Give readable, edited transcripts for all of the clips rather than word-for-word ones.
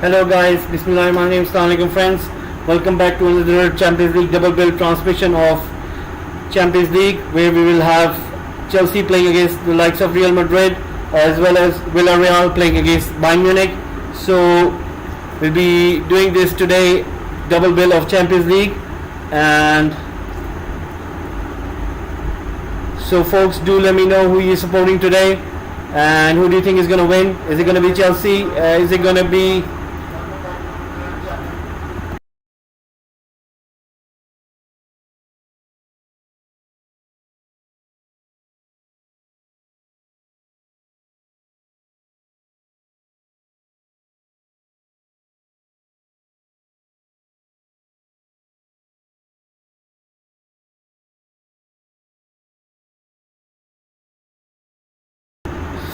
Hello guys, Bismillahirrahmanirrahim, Assalamualaikum friends. Welcome back to another Champions League double bill transmission of Champions League, where we will have Chelsea playing against the likes of Real Madrid as well as Villareal playing against Bayern Munich. So we'll be doing this today, double bill of Champions League. And so folks, do let me know who you're supporting today and who do you think is going to win. Is it going to be Chelsea? Is it going to be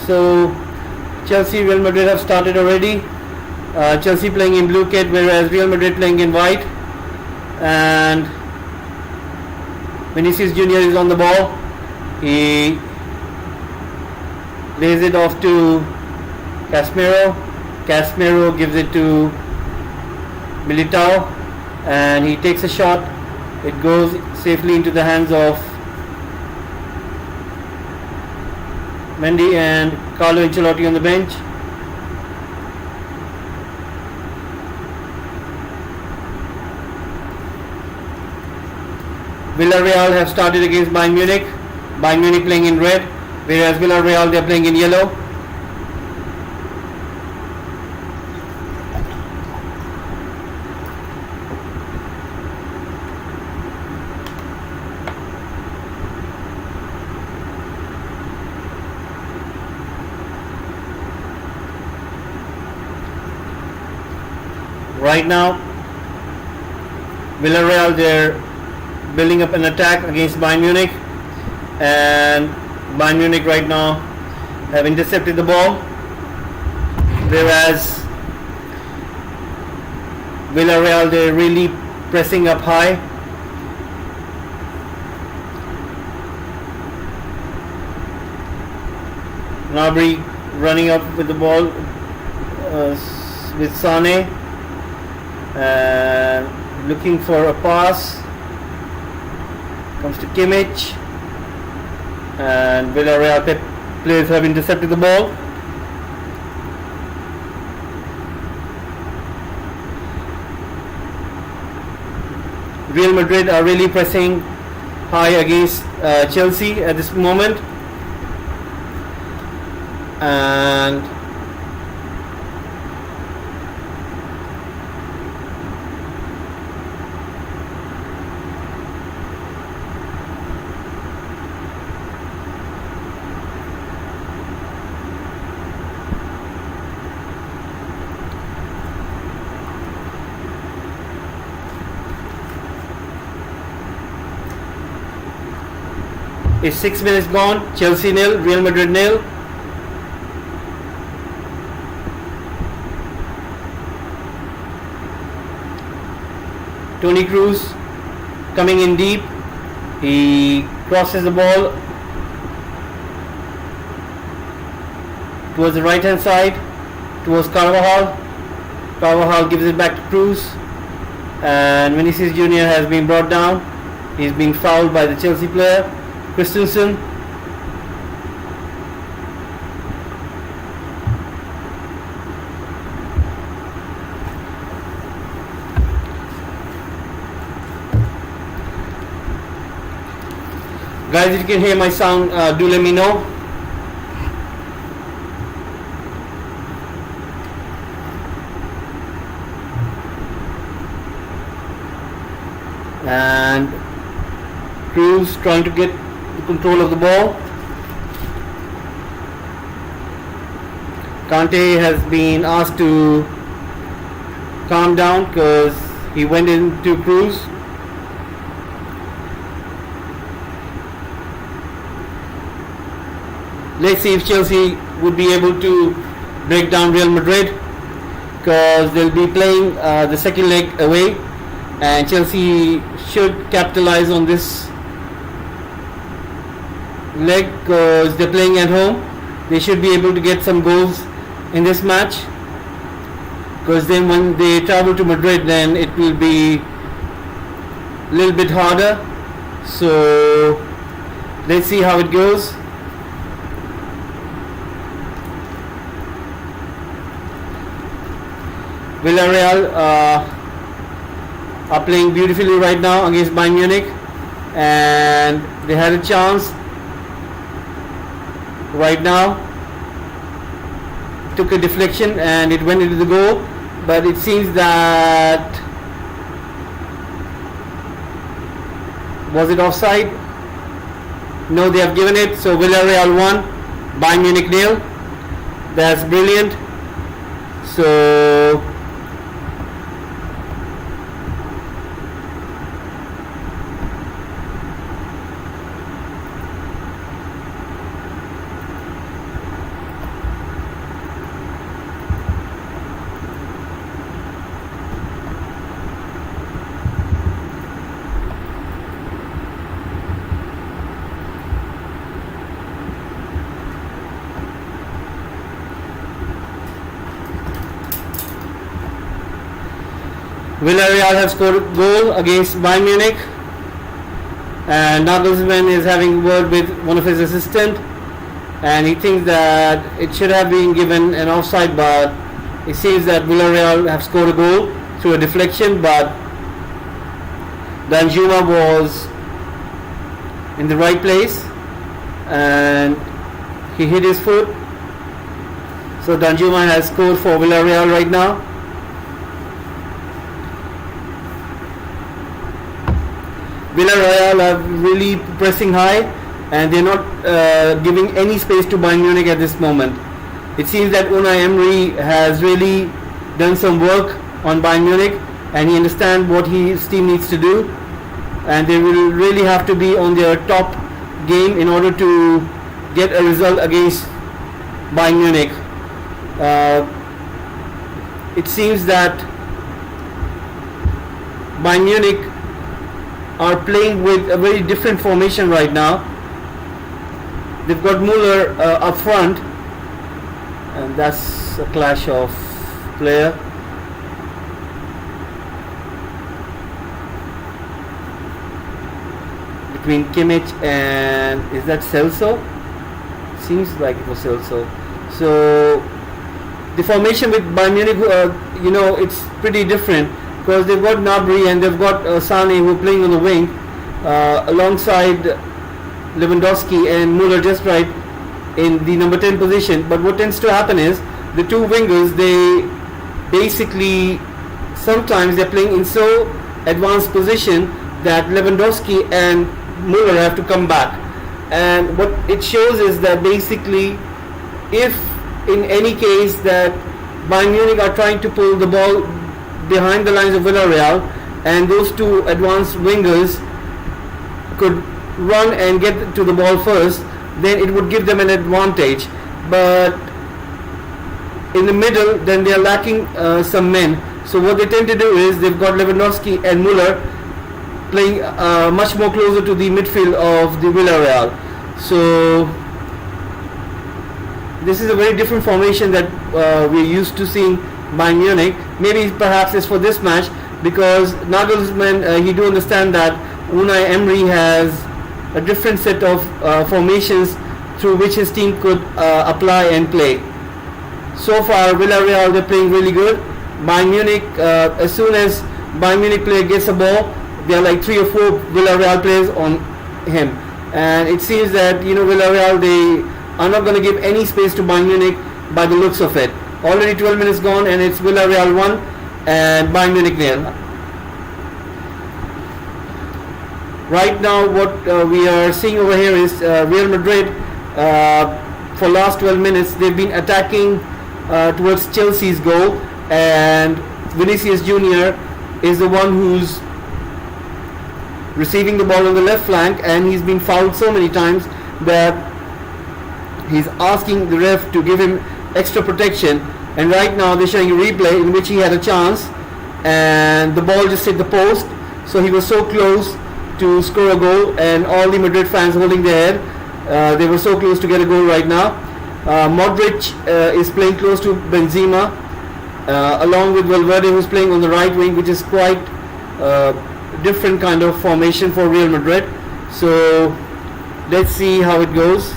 So Chelsea, Real Madrid have started already. Chelsea playing in blue kit, whereas Real Madrid playing in white. And Vinicius Junior is on the ball. He lays it off to Casemiro. Casemiro gives it to Militao, and he takes a shot. It goes safely into the hands of Mendy and Carlo Ancelotti on the bench. Villareal have started against Bayern Munich. Bayern Munich playing in red, whereas Villareal they are playing in yellow. Right now, Villareal, they're building up an attack against Bayern Munich, and Bayern Munich right now have intercepted the ball, whereas Villareal, they're really pressing up high. Gnabry running up with the ball with Sane. Looking for a pass, comes to Kimmich, and Villareal players have intercepted the ball. Real Madrid are really pressing high against Chelsea at this moment, and it's 6 minutes gone. Chelsea nil, Real Madrid nil. Toni Kroos coming in deep. He crosses the ball towards the right hand side, towards Carvajal. Carvajal gives it back to Kroos, and Vinicius Junior has been brought down. He's been fouled by the Chelsea player Christensen. Guys, if you can hear my sound, do let me know. And Kroos trying to get control of the ball. Kante has been asked to calm down because he went into Kroos. Let's see if Chelsea would be able to break down Real Madrid, because they'll be playing the second leg away, and Chelsea should capitalize on this leg because they're playing at home. They should be able to get some goals in this match. because then when they travel to Madrid, then it will be a little bit harder. So let's see how it goes. Villareal are playing beautifully right now against Bayern Munich, and they had a chance right now. Took a deflection and it went into the goal, but it seems that, was it offside? No, they have given it. So Villareal 1, Bayern Munich 0. That's brilliant. So Villareal have scored a goal against Bayern Munich, and Nagelsmann is having a word with one of his assistants, and he thinks that it should have been given an offside, but it seems that Villareal have scored a goal through a deflection, but Danjuma was in the right place and he hit his foot. So Danjuma has scored for Villareal right now. Villareal are really pressing high, and they're not giving any space to Bayern Munich at this moment. It seems that Unai Emery has really done some work on Bayern Munich, and he understands what his team needs to do, and they will really have to be on their top game in order to get a result against Bayern Munich. It seems that Bayern Munich are playing with a very different formation right now. They've got Müller up front, and that's a clash of player. Between Kimmich and, is that Celso? Seems like it was Celso. So the formation with Bayern Munich, it's pretty different, because they've got Gnabry and they've got Sane, who are playing on the wing alongside Lewandowski and Müller just right in the number 10 position. But what tends to happen is the two wingers, they basically sometimes they're playing in so advanced position that Lewandowski and Müller have to come back. And what it shows is that basically, if in any case that Bayern Munich are trying to pull the ball behind the lines of Villareal, and those two advanced wingers could run and get to the ball first, then it would give them an advantage. But in the middle, then they are lacking some men. So what they tend to do is they've got Lewandowski and Müller playing much more closer to the midfield of the Villareal. So this is a very different formation that we're used to seeing Bayern Munich. Maybe perhaps it's for this match, because Nagelsmann, he do understand that Unai Emery has a different set of formations through which his team could apply and play. So far Villareal, they're playing really good. Bayern Munich, as soon as Bayern Munich player gets a ball, there are like 3 or 4 Villareal players on him, and it seems that Villareal, they are not going to give any space to Bayern Munich by the looks of it. Already 12 minutes gone, and it's Villareal 1 and Bayern Munich 0. Right now what we are seeing over here is Real Madrid, for last 12 minutes they've been attacking towards Chelsea's goal, and Vinicius Junior is the one who's receiving the ball on the left flank, and he's been fouled so many times that he's asking the ref to give him extra protection. And right now they're showing a replay in which he had a chance and the ball just hit the post, so he was so close to score a goal, and all the Madrid fans holding their head. They were so close to get a goal right now. Modric is playing close to Benzema, along with Valverde, who's playing on the right wing, which is quite different kind of formation for Real Madrid. So let's see how it goes.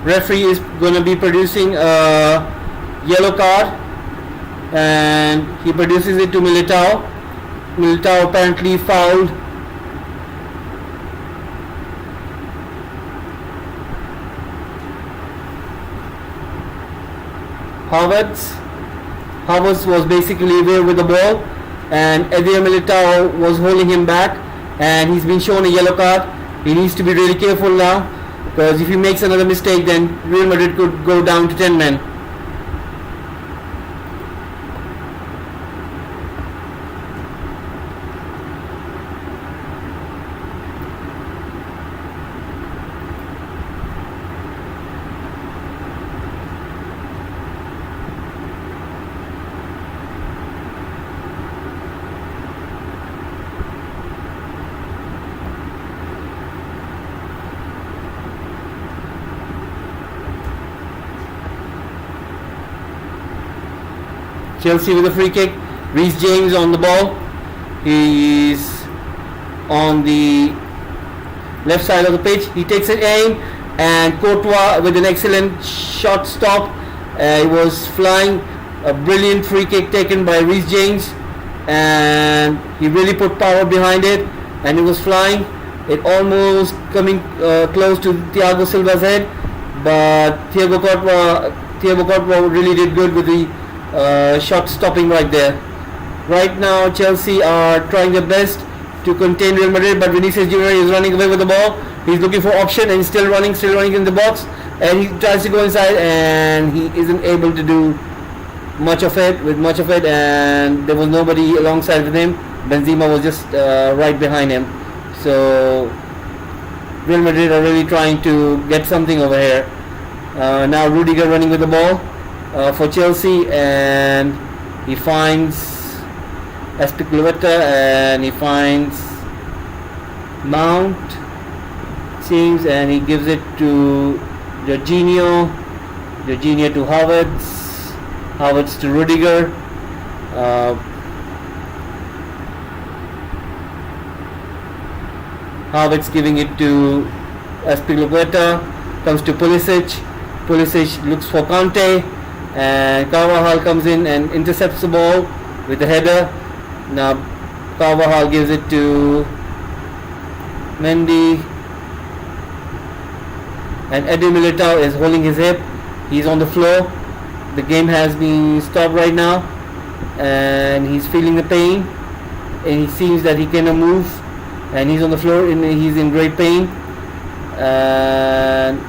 Referee is going to be producing a yellow card, and he produces it to Militao. Militao apparently fouled Havertz. Havertz was basically there with the ball, and Eder Militao was holding him back, and he's been shown a yellow card. He needs to be really careful now, because if he makes another mistake, then Real Madrid could go down to 10 men. Chelsea with a free kick. Reece James on the ball. He's on the left side of the pitch. He takes an aim, and Courtois with an excellent shot stop. He was flying. A brilliant free kick taken by Reece James, and he really put power behind it, and it was flying. It almost coming close to Thiago Silva's head, but Thiago Courtois really did good with the shot stopping right there. Right now Chelsea are trying their best to contain Real Madrid, but Vinicius Junior is running away with the ball. He's looking for option, and still running in the box, and he tries to go inside, and he isn't able to do much of it, and there was nobody alongside with him. Benzema was just right behind him. So Real Madrid are really trying to get something over here. Now Rudiger running with the ball for Chelsea, and he finds Azpilicueta, and he finds Mount, seems, and he gives it to Jorginho to Havertz to Rudiger. Havertz giving it to Azpilicueta, comes to Pulisic. Pulisic looks for Kante, and Carvajal comes in and intercepts the ball with the header. Now Carvajal gives it to Mendy, and Eder Militao is holding his hip. He's on the floor. The game has been stopped right now, and he's feeling the pain, and he seems that he cannot move, and he's on the floor and he's in great pain. And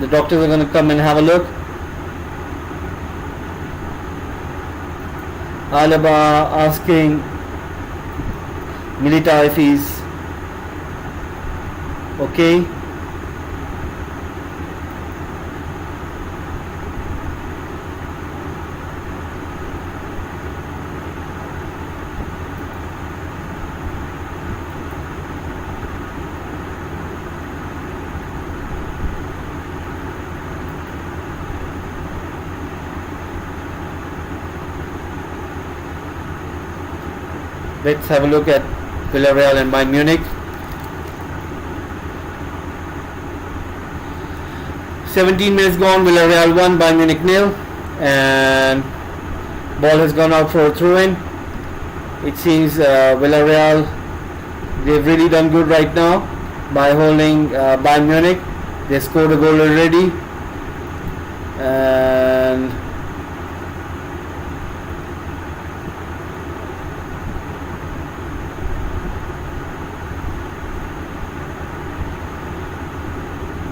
the doctors are going to come and have a look. Alaba asking Militao if he's okay. Let's have a look at Villareal and Bayern Munich. 17 minutes gone, Villareal 1, Bayern Munich 0, and ball has gone out for a throw-in. It seems Villareal, they've really done good right now by holding Bayern Munich. They scored a goal already, and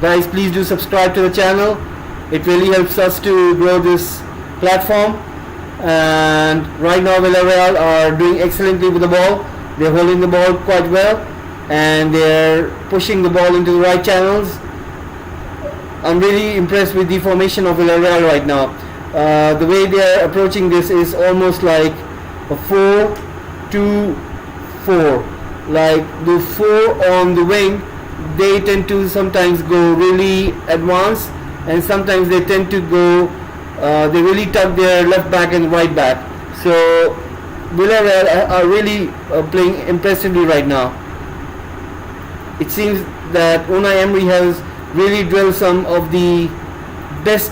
Guys, please do subscribe to the channel. It really helps us to grow this platform. And right now Villareal are doing excellently with the ball. They're holding the ball quite well and they're pushing the ball into the right channels. I'm really impressed with the formation of Villareal right now. The way they are approaching this is almost like a 4-2-4. Like the 4 on the wing, they tend to sometimes go really advanced, and sometimes they tend to go they really tuck their left back and right back. So Villareal are really playing impressively right now. It seems that Unai Emery has really drilled some of the best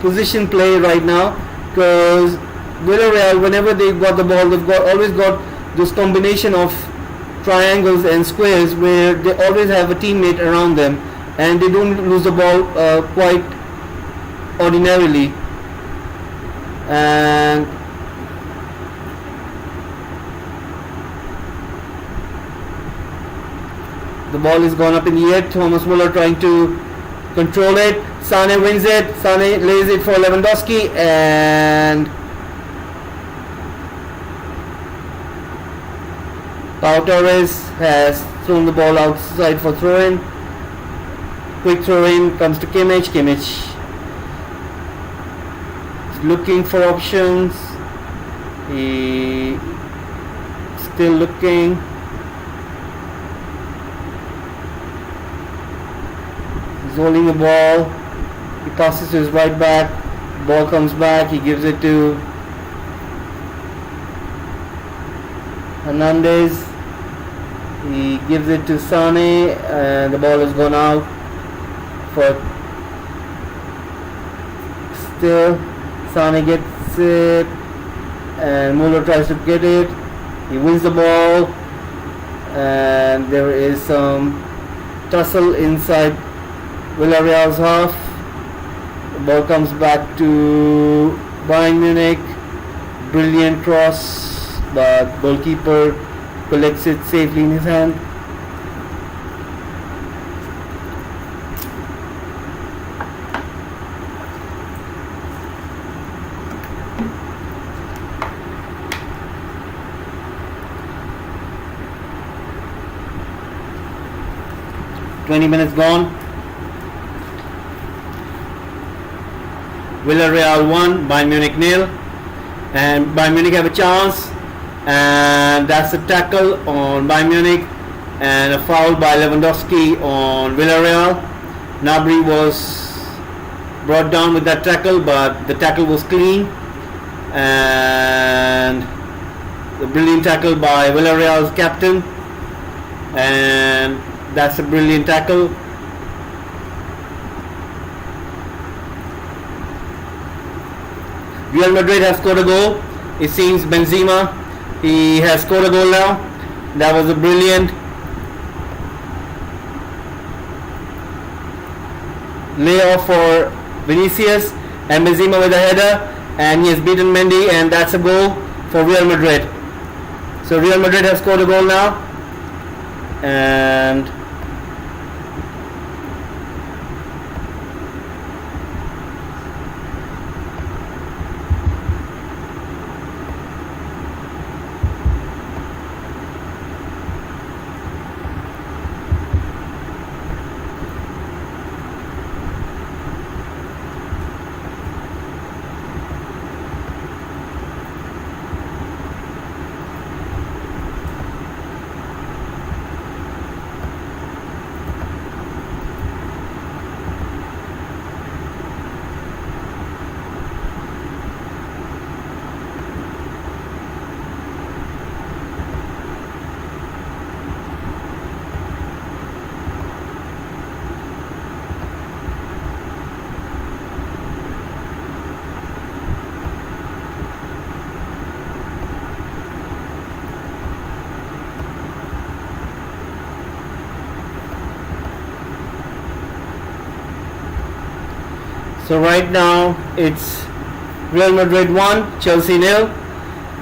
position play right now, because Villareal, whenever they got the ball, they've always got this combination of triangles and squares where they always have a teammate around them and they don't lose the ball quite ordinarily. And the ball is gone up in the air. Thomas Muller trying to control it. Sane wins it. Sane lays it for Lewandowski, and Pau Torres has thrown the ball outside for throw-in. Quick throw-in comes to Kimmich. Kimmich is looking for options. He still looking. He's holding the ball. He passes to his right back. Ball comes back. He gives it to Hernandez. He gives it to Sane, and the ball has gone out for still. Sane gets it, and Muller tries to get it. He wins the ball, and there is some tussle inside Villareal's half. The ball comes back to Bayern Munich. Brilliant cross, but goalkeeper collects it safely in his hand. Minutes gone. Villareal 1, Bayern Munich 0, and Bayern Munich have a chance, and that's a tackle on Bayern Munich and a foul by Lewandowski on Villareal. Gnabry was brought down with that tackle, but the tackle was clean, and the brilliant tackle by Villareal's captain, and that's a brilliant tackle. Real Madrid has scored a goal. It seems Benzema, he has scored a goal now. That was a brilliant layoff for Vinicius, and Benzema with a header, and he has beaten Mendy, and that's a goal for Real Madrid. So Real Madrid has scored a goal now, and so right now it's Real Madrid 1, Chelsea 0,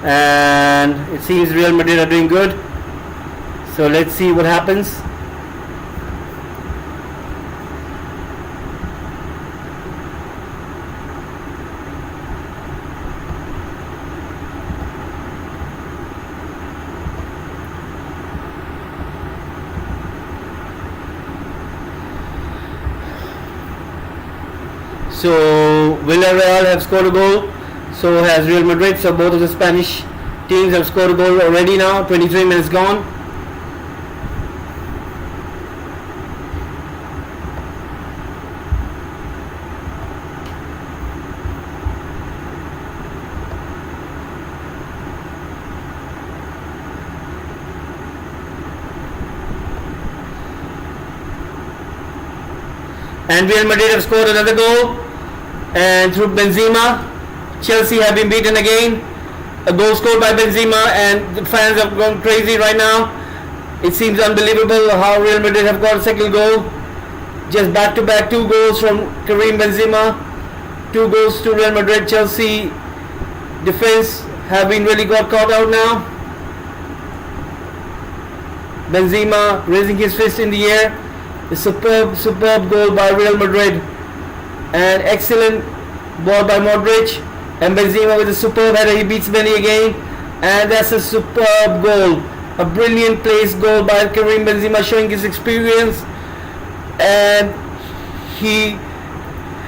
and it seems Real Madrid are doing good. So let's see what happens. So Villareal have scored a goal, so has Real Madrid. So both of the Spanish teams have scored a goal already now. 23 minutes gone. And Real Madrid have scored another goal, and through Benzema, Chelsea have been beaten again. A goal scored by Benzema, and the fans have gone crazy right now. It seems unbelievable how Real Madrid have got a second goal. Just back-to-back 2 goals from Karim Benzema, 2 goals to Real Madrid. Chelsea defense have been really got caught out now. Benzema raising his fist in the air. A superb goal by Real Madrid. An excellent ball by Modric, and Benzema with a superb header. He beats Benny again, and that's a superb goal. A brilliant placed goal by Karim Benzema, showing his experience, and he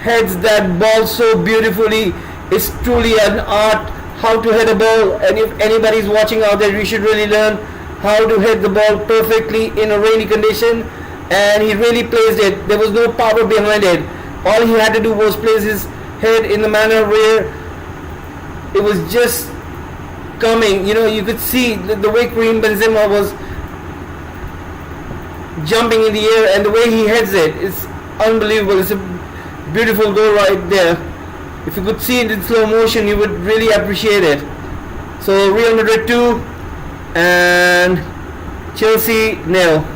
heads that ball so beautifully. It's truly an art how to hit a ball, and if anybody's watching out there, you should really learn how to hit the ball perfectly in a rainy condition. And he really placed it. There was no power behind it. All he had to do was place his head in the manner where it was just coming. You know, you could see the way Karim Benzema was jumping in the air, and the way he heads it is unbelievable. It's a beautiful goal right there. If you could see it in slow motion, you would really appreciate it. So Real Madrid 2 and Chelsea 0.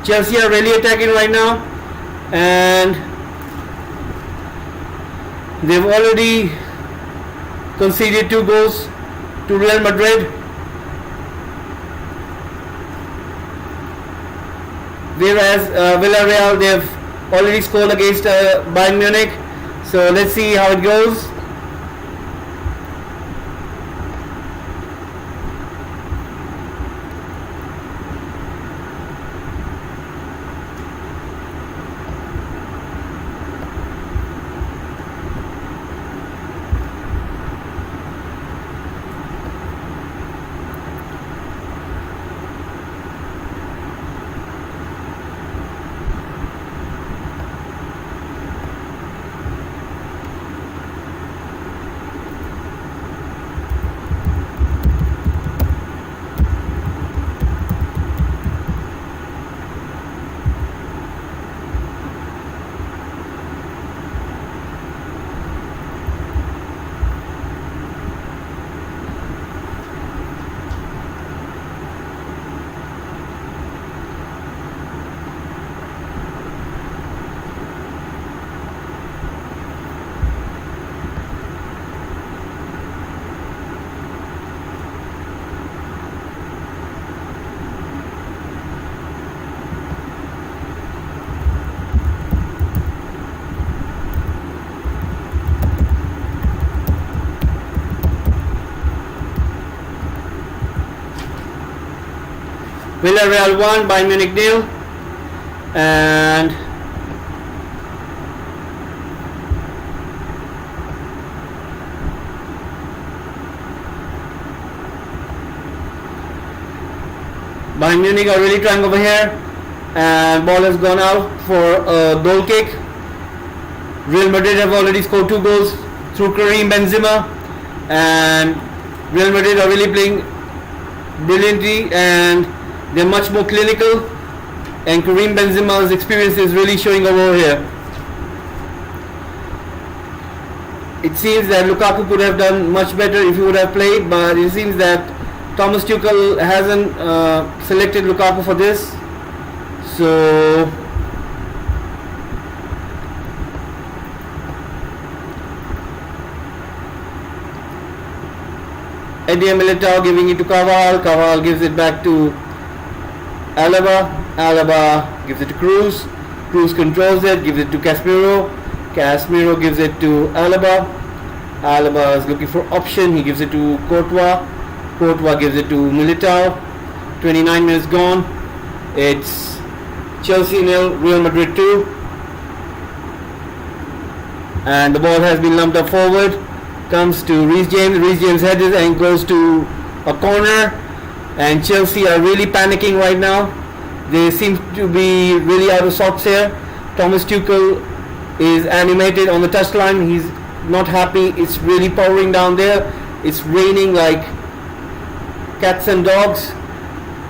Chelsea are really attacking right now, and they've already conceded 2 goals to Real Madrid. Whereas Villareal, they've already scored against Bayern Munich. So let's see how it goes. Villareal 1, Bayern Munich 0, and Bayern Munich are really trying over here, and ball has gone out for a goal kick. Real Madrid have already scored 2 goals through Karim Benzema, and Real Madrid are really playing brilliantly, and they're much more clinical, and Karim Benzema's experience is really showing over here. it seems that Lukaku could have done much better if he would have played, but it seems that Thomas Tuchel hasn't selected Lukaku for this. So Eddie Militao giving it to Carvajal. Carvajal gives it back to Alaba. Alaba gives it to Cruz. Cruz controls it, gives it to Casemiro. Casemiro gives it to Alaba. Alaba is looking for option. He gives it to Courtois. Courtois gives it to Militao. 29 minutes gone. It's Chelsea 0, Real Madrid 2. And the ball has been lumped up forward. Comes to Reece James. Reece James heads and goes to a corner. And Chelsea are really panicking right now. They seem to be really out of sorts here. Thomas Tuchel is animated on the touchline. He's not happy. It's really pouring down there. It's raining like cats and dogs.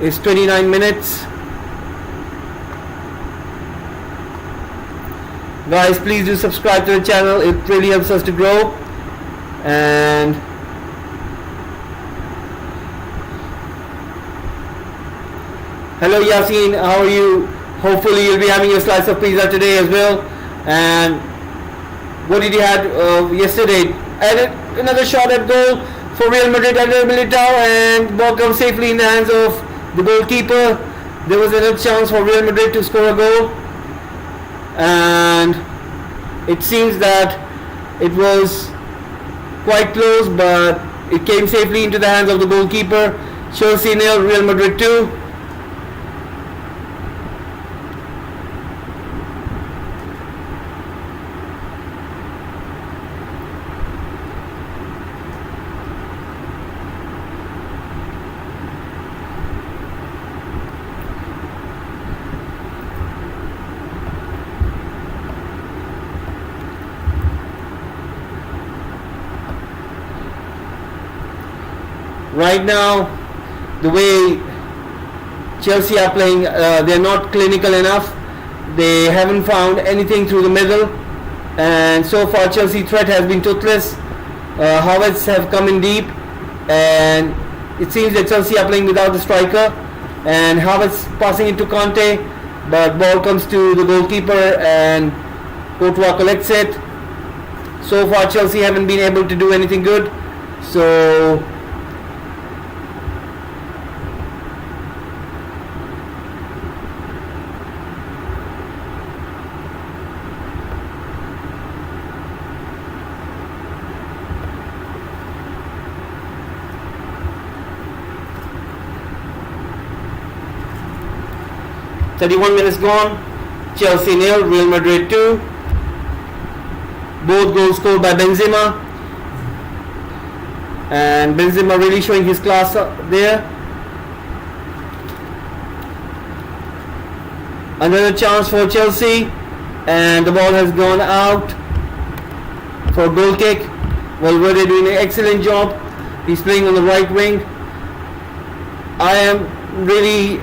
It's 29 minutes. Guys, please do subscribe to the channel. It really helps us to grow. And hello Yasin, how are you? Hopefully you'll be having a slice of pizza today as well. And what did you have yesterday? And another shot at goal for Real Madrid under Militao, and ball comes safely in the hands of the goalkeeper. There was another chance for Real Madrid to score a goal, and it seems that it was quite close, but it came safely into the hands of the goalkeeper. Chelsea 0, Real Madrid 2. Right now, the way Chelsea are playing, they're not clinical enough. They haven't found anything through the middle, and so far Chelsea threat has been toothless. Havertz have come in deep, and it seems that Chelsea are playing without the striker, and Havertz passing it to Conte, but ball comes to the goalkeeper and Courtois collects it. So far Chelsea haven't been able to do anything good. So 31 minutes gone. Chelsea 0, Real Madrid 2. Both goals scored by Benzema. And Benzema really showing his class there. Another chance for Chelsea. And the ball has gone out for a goal kick. Valverde doing an excellent job. He's playing on the right wing. I am really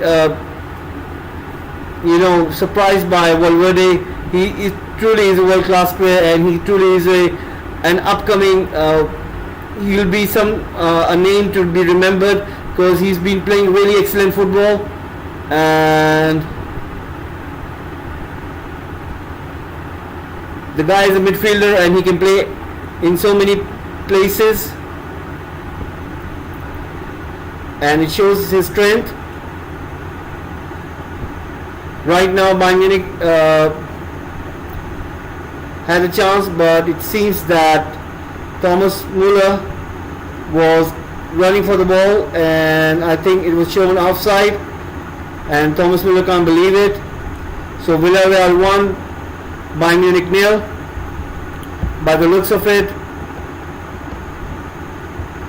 surprised by Valverde. He truly is a world-class player, and he truly is an upcoming. He'll be a name to be remembered because he's been playing really excellent football, and the guy is a midfielder and he can play in so many places, and it shows his strength. Right now Bayern Munich had a chance, but it seems that Thomas Müller was running for the ball, and I think it was shown offside, and Thomas Müller can't believe it. So Villareal 1, Bayern Munich 0. By the looks of it,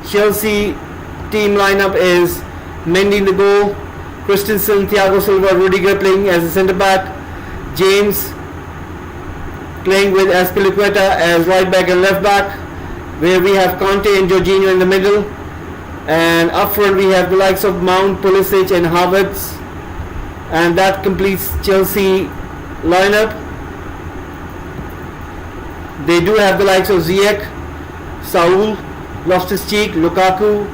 Chelsea team lineup is Mendy in the goal, Christensen, Thiago Silva, Rudiger playing as a centre back, James playing with Azpilicueta as right back and left back, where we have Conte and Jorginho in the middle, and up front we have the likes of Mount, Pulisic and Havertz, and that completes Chelsea lineup. They do have the likes of Ziyech Saul, Loftus-Cheek, Lukaku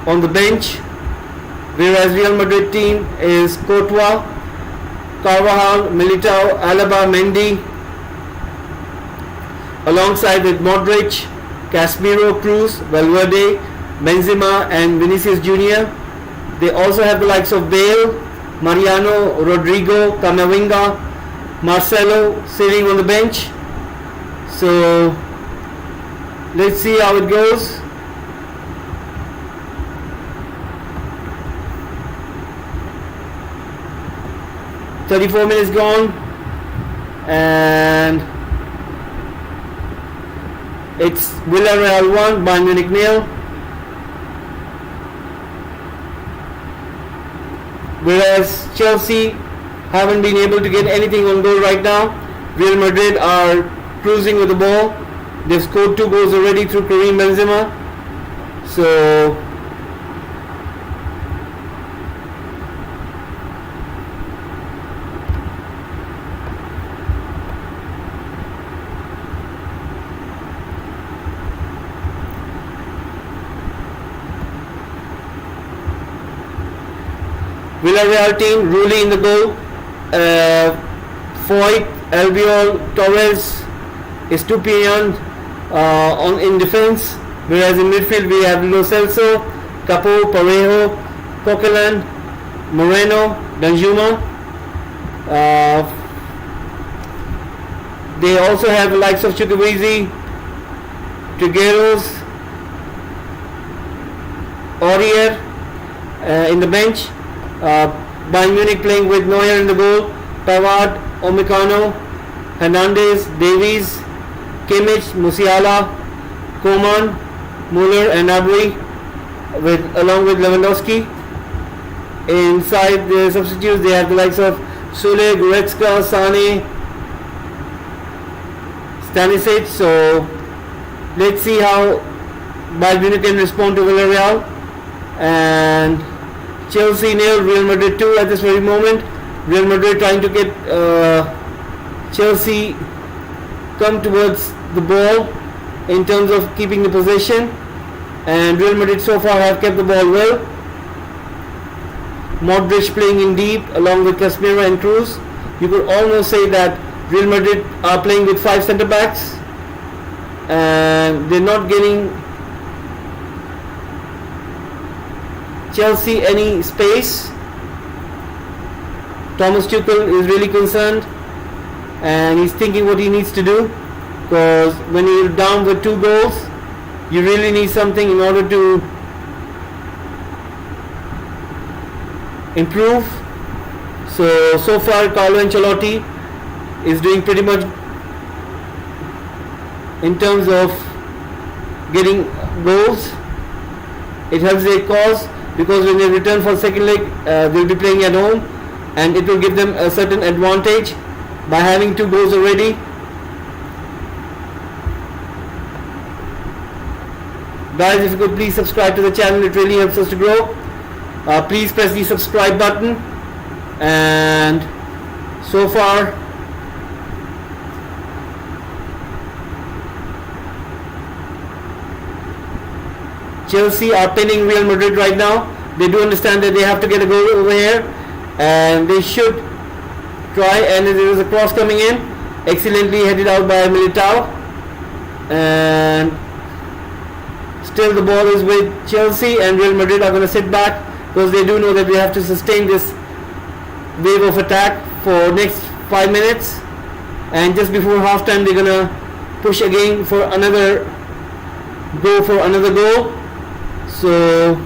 on the bench, whereas Real Madrid team is Courtois, Carvajal, Militao, Alaba, Mendy, alongside with Modric, Casemiro, Cruz, Valverde, Benzema and Vinicius Jr. They also have the likes of Bale, Mariano, Rodrigo, Camavinga, Marcelo sitting on the bench. So let's see how it goes. "34 minutes gone, and it's Villareal 1, Bayern Munich 0. Whereas Chelsea haven't been able to get anything on goal right now. Real Madrid are cruising with the ball. They've scored 2 goals already through Karim Benzema. So Villareal team, Rulli in the goal, Foyt, Albiol, Torres, Estupiñán in defense, whereas in midfield we have Lo Celso, Capo, Parejo, Coquelin, Moreno, Danjuma. They also have the likes of Chukwueze, Trigueros, Aurier in the bench. Bayern Munich playing with Neuer in the goal, Pavard, Omicano, Hernandez, Davies, Kimmich, Musiala, Coman, Muller and Gnabry along with Lewandowski. Inside the substitutes they have the likes of Sule, Goretzka, Sane, Stanisic. So let's see how Bayern Munich can respond to Villareal. And Chelsea 0, Real Madrid 2 at this very moment. Real Madrid trying to get Chelsea come towards the ball in terms of keeping the possession, and Real Madrid so far have kept the ball well. Modric playing in deep along with Casemiro and Cruz. You could almost say that Real Madrid are playing with 5 centre backs and they're not getting Chelsea any space. Thomas Tuchel is really concerned and he's thinking what he needs to do, because when you're down with 2 goals you really need something in order to improve. So far Carlo Ancelotti is doing pretty much in terms of getting goals. It helps their cause, because when they return for second leg they'll be playing at home and it will give them a certain advantage by having 2 goals already. Guys, if you could please subscribe to the channel, it really helps us to grow. Please press the subscribe button. And so far Chelsea are pinning Real Madrid right now. They do understand that they have to get a goal over here and they should try, and there is a cross coming in, excellently headed out by Militao, and still the ball is with Chelsea, and Real Madrid are going to sit back because they do know that they have to sustain this wave of attack for next 5 minutes, and just before half time they're going to push again for another goal. So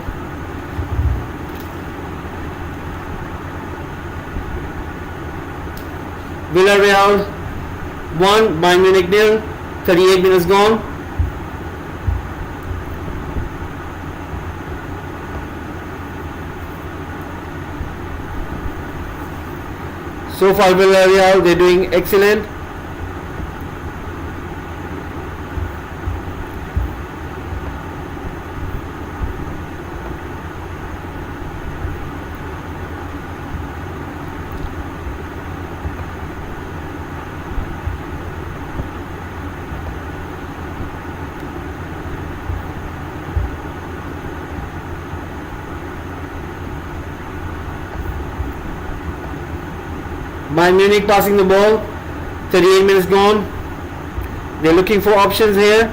Villareal 1, Bayern Munich 0, 38 minutes gone. So far Villareal, they're doing excellent. Bayern Munich passing the ball. 38 minutes gone. They're looking for options here.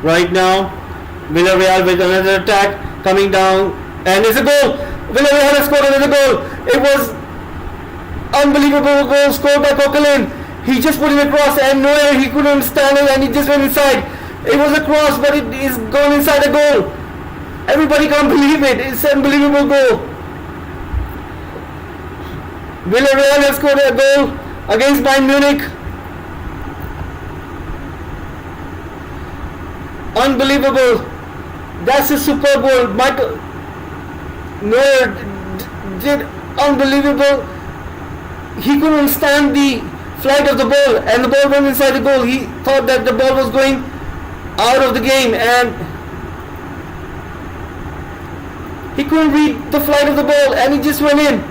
Right now, Villareal with another attack coming down, and it's a goal. Villareal has scored another goal. It was unbelievable goal scored by Coquelin. He just put it across, and nowhere he couldn't stand it, and he just went inside. It was a cross, but it is gone inside the goal. Everybody can't believe it. It's an unbelievable goal. Villareal has scored a goal against Bayern Munich. Unbelievable. That's a super goal. Michael Neuer did unbelievable. He couldn't stand the flight of the ball, and the ball went inside the goal. He thought that the ball was going out of the game, and he couldn't read the flight of the ball, and he just went in.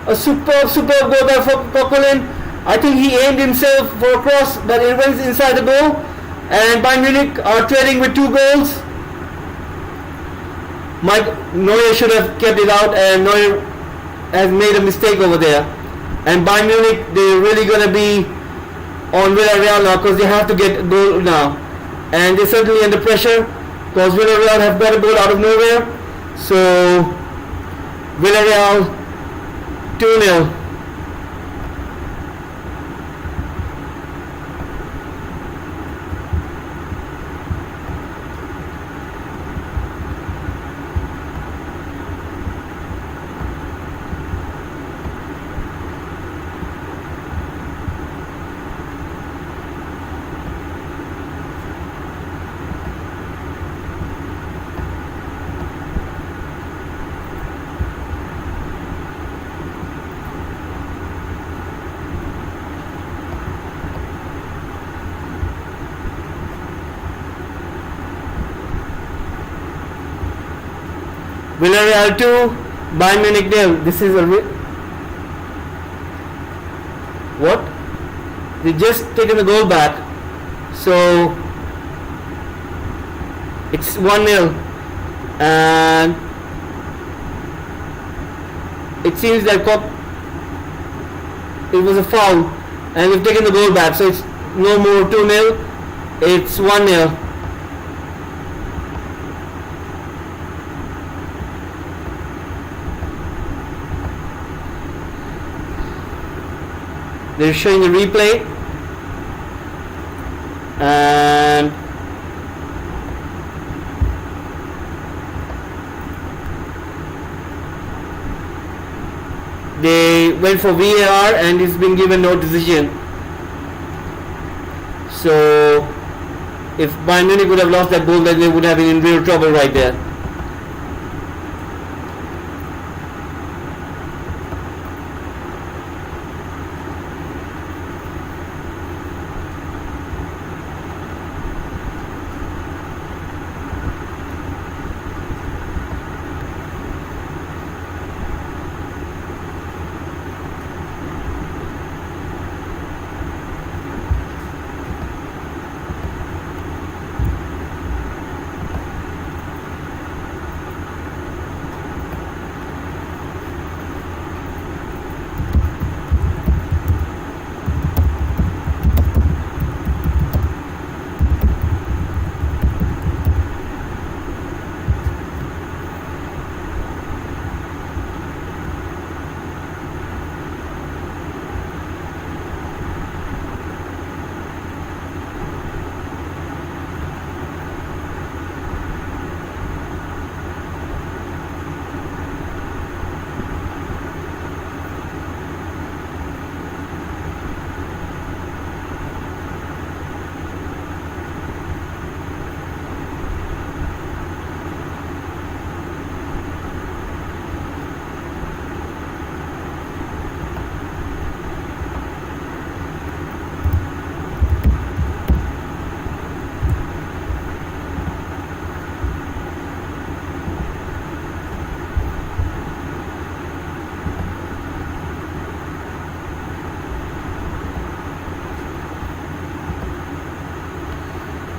A superb goal by Coquelin. I think he aimed himself for a cross, but it went inside the goal. And Bayern Munich are trailing with 2 goals. Neuer should have kept it out, and Neuer has made a mistake over there. And Bayern Munich, they're really going to be on Villareal now, because they have to get a goal now. And they're certainly under pressure, because Villareal have got a goal out of nowhere. So Villareal 2-0. Villareal 2, Bayern Munich 0. This is a what? They just taken the goal back, so it's 1-0, and it seems that it was a foul, and we've taken the goal back, so it's no more 2-0. It's 1-0. They're showing the replay, and they went for VAR, and it's been given no decision. So if Bayern Munich would have lost that goal, then they would have been in real trouble right there.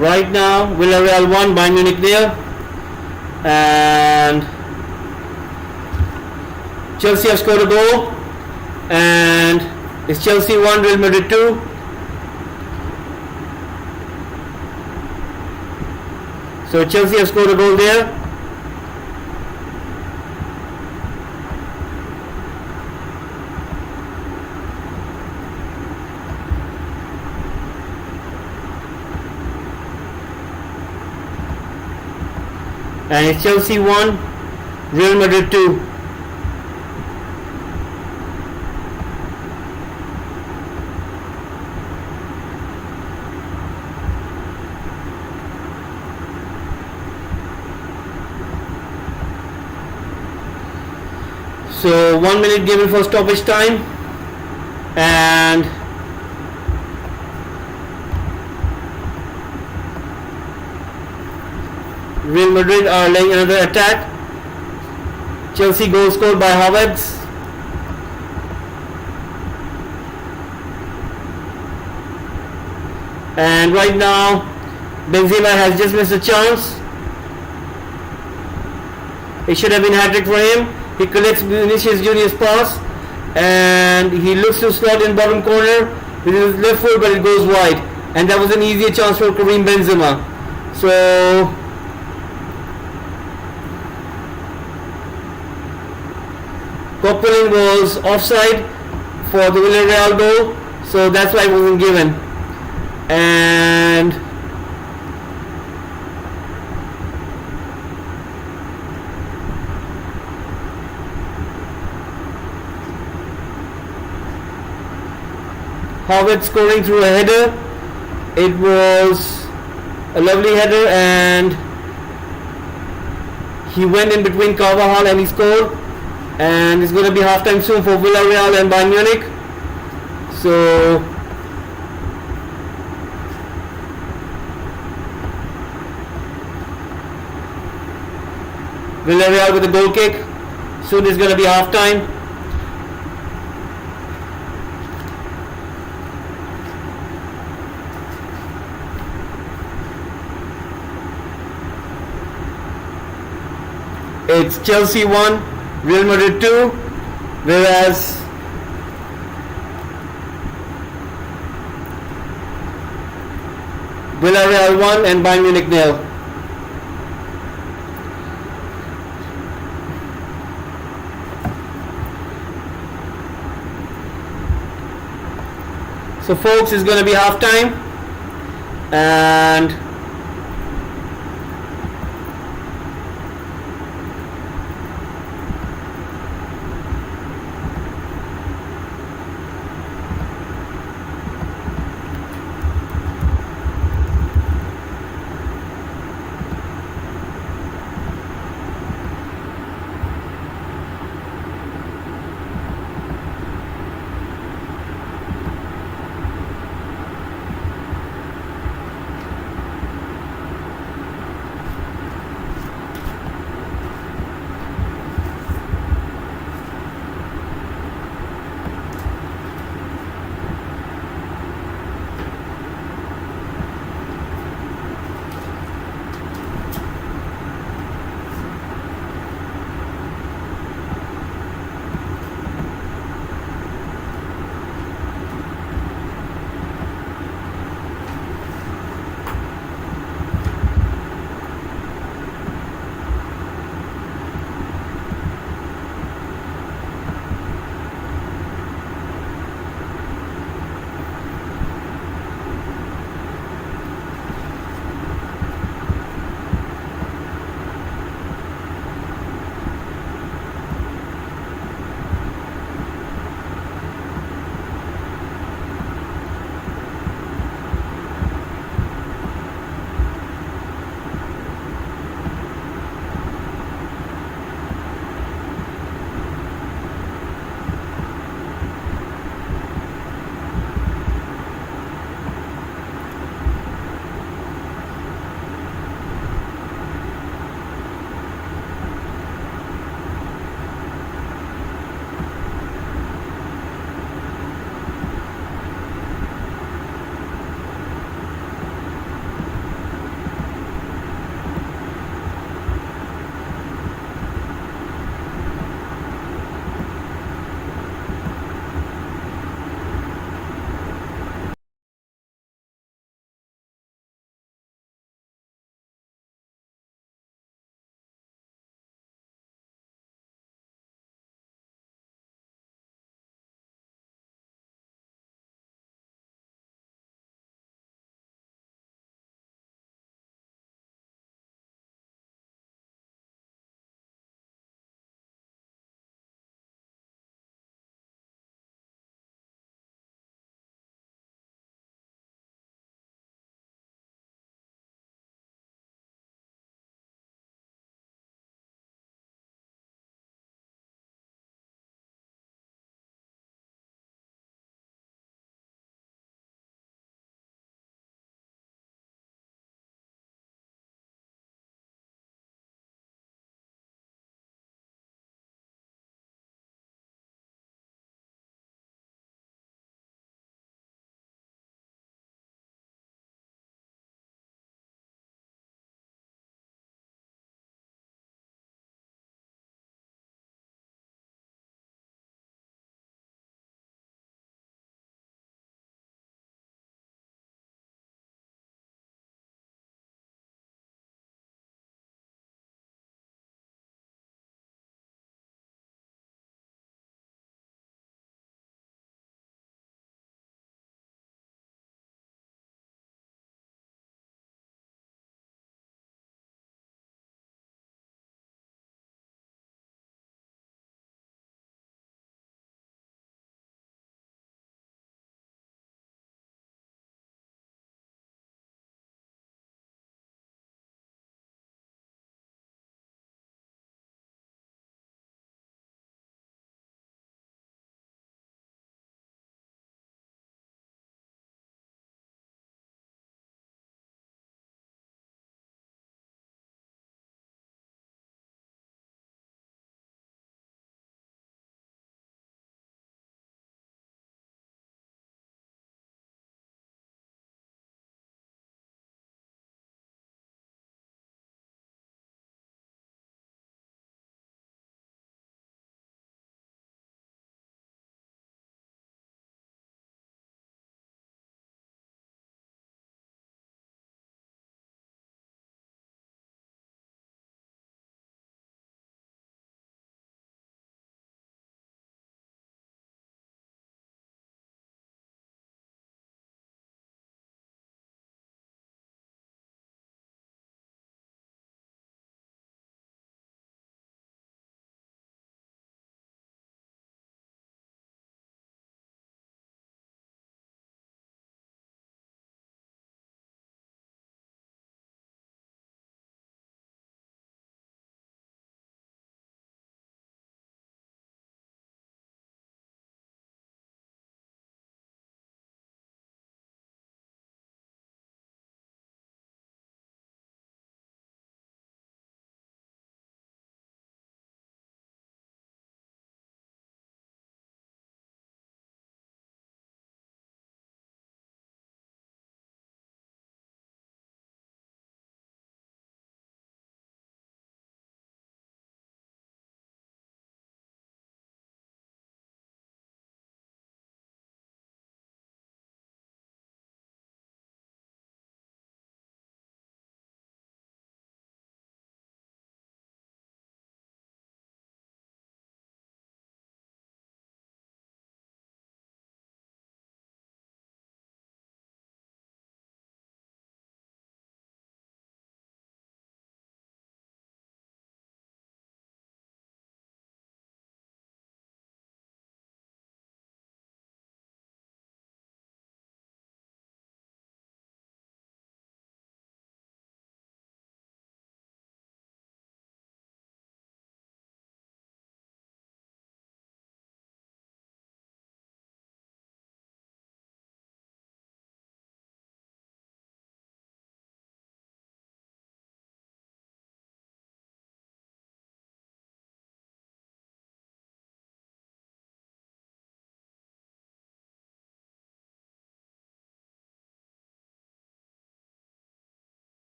Right now, Villareal 1, Bayern Munich 0. And Chelsea have scored a goal. And it's Chelsea 1, Real Madrid 2. So Chelsea have scored a goal there. And it's Chelsea 1, Real Madrid 2. So 1 minute given for stoppage time, and Real Madrid are laying another attack. Chelsea goal scored by Havertz. And right now Benzema has just missed a chance. It should have been hat-trick for him. He collects Vinicius Junior's pass and he looks to slot in bottom corner with his left foot, but it goes wide. And that was an easier chance for Karim Benzema. So Coquelin was offside for the Villareal goal, so that's why it wasn't given. And Havertz scoring through a header. It was a lovely header and he went in between Carvajal and he scored. And it's going to be halftime soon for Villareal and Bayern Munich. So Villareal with a goal kick. Soon it's going to be halftime. It's Chelsea 1, Real Madrid 2, whereas Villareal 1 and Bayern Munich 0. So folks, it's going to be halftime and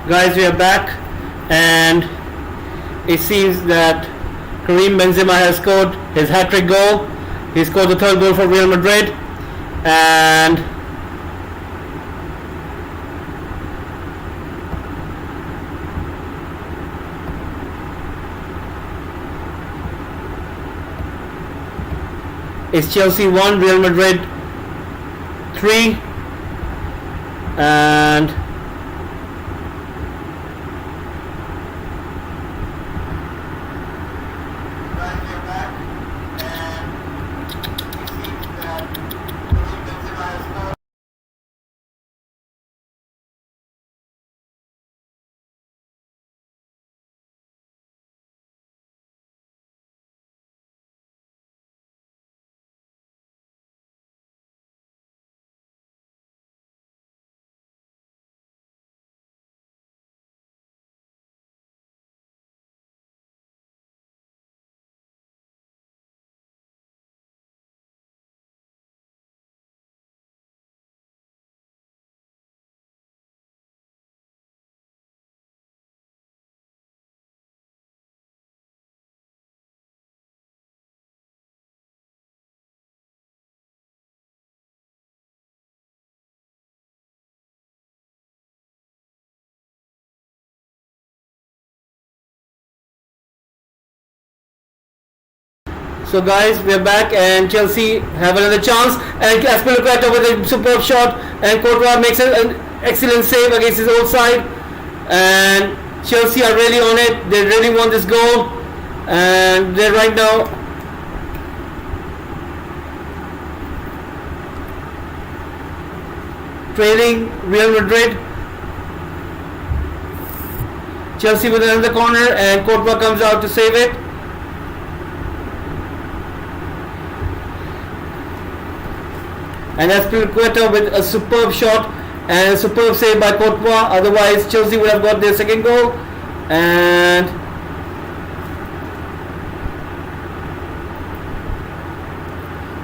Guys, we are back, and it seems that Karim Benzema has scored his hat-trick goal. He scored the third goal for Real Madrid, and it's Chelsea 1, Real Madrid 3, and so guys, we are back, and Chelsea have another chance, and Azpilicueta with a superb shot, and Courtois makes an excellent save against his old side, and Chelsea are really on it. They really want this goal, and they're right now trailing Real Madrid. Chelsea with another corner, and Courtois comes out to save it. And Azpilicueta with a superb shot and a superb save by Courtois. Otherwise, Chelsea would have got their second goal. And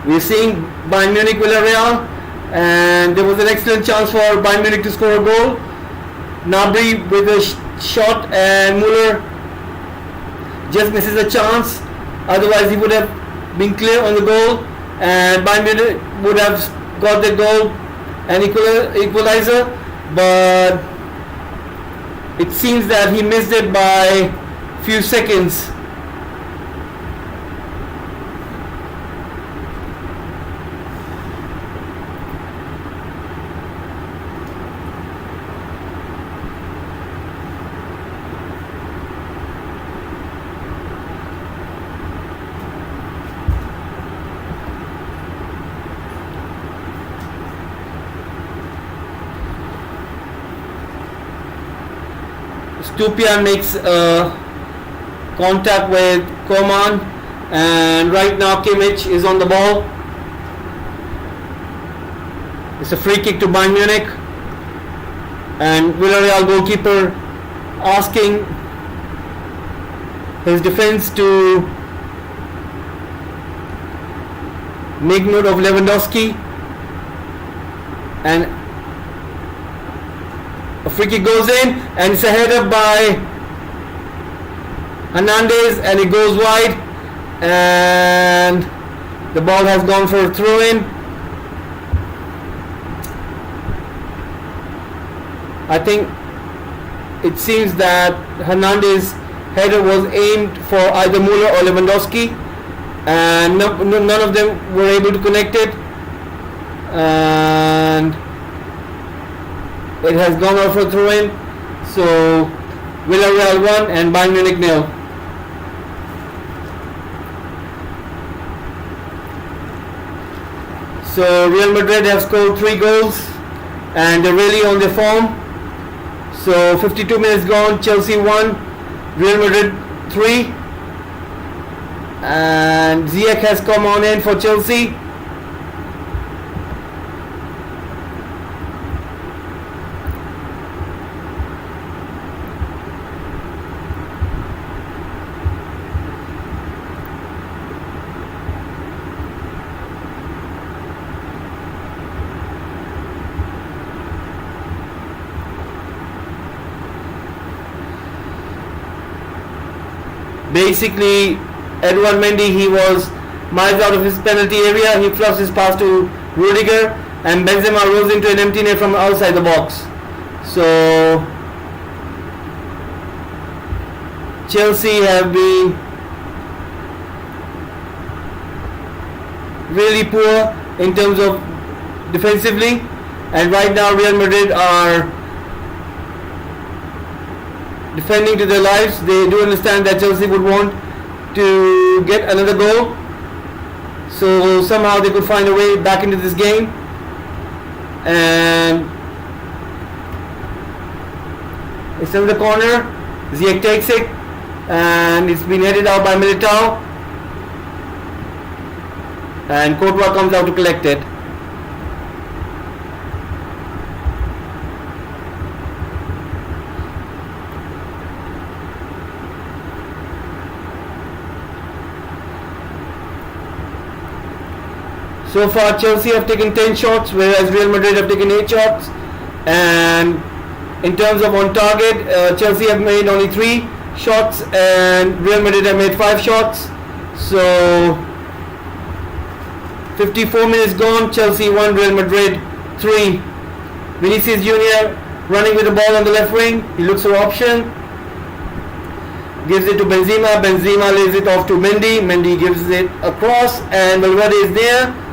we're seeing Bayern Munich Villareal, and there was an excellent chance for Bayern Munich to score a goal. Gnabry with a shot, and Müller just misses a chance. Otherwise, he would have been clear on the goal, and Bayern Munich would have got the goal and equalizer, but it seems that he missed it by few seconds. Stupia makes contact with Coman, and right now Kimmich is on the ball. It's a free kick to Bayern Munich, and Villareal goalkeeper asking his defense to make note of Lewandowski, and a free kick goes in, and it's a header by Hernandez, and it goes wide, and the ball has gone for a throw-in. I think it seems that Hernandez's header was aimed for either Müller or Lewandowski, and none of them were able to connect it, and it has gone out for a throw-in. So Villareal 1 and Bayern Munich 0. So Real Madrid have scored 3 goals, and they're really on their form. So 52 minutes gone, Chelsea 1, Real Madrid 3, and Ziyech has come on in for Chelsea. Basically, Edouard Mendy, he was miles out of his penalty area. He flushed his pass to Rudiger, and Benzema rolls into an empty net from outside the box. So Chelsea have been really poor in terms of defensively, and right now Real Madrid are defending to their lives. They do understand that Chelsea would want to get another goal, so somehow they could find a way back into this game. And it's in the corner. Ziyech takes it, and it's been headed out by Militao, and Courtois comes out to collect it. So far Chelsea have taken 10 shots, whereas Real Madrid have taken 8 shots. And in terms of on target, Chelsea have made only 3 shots and Real Madrid have made 5 shots. So 54 minutes gone, Chelsea 1, Real Madrid 3. Vinicius Junior running with the ball on the left wing. He looks for option, gives it to Benzema. Benzema lays it off to Mendy. Mendy gives it across, and Valverde is there.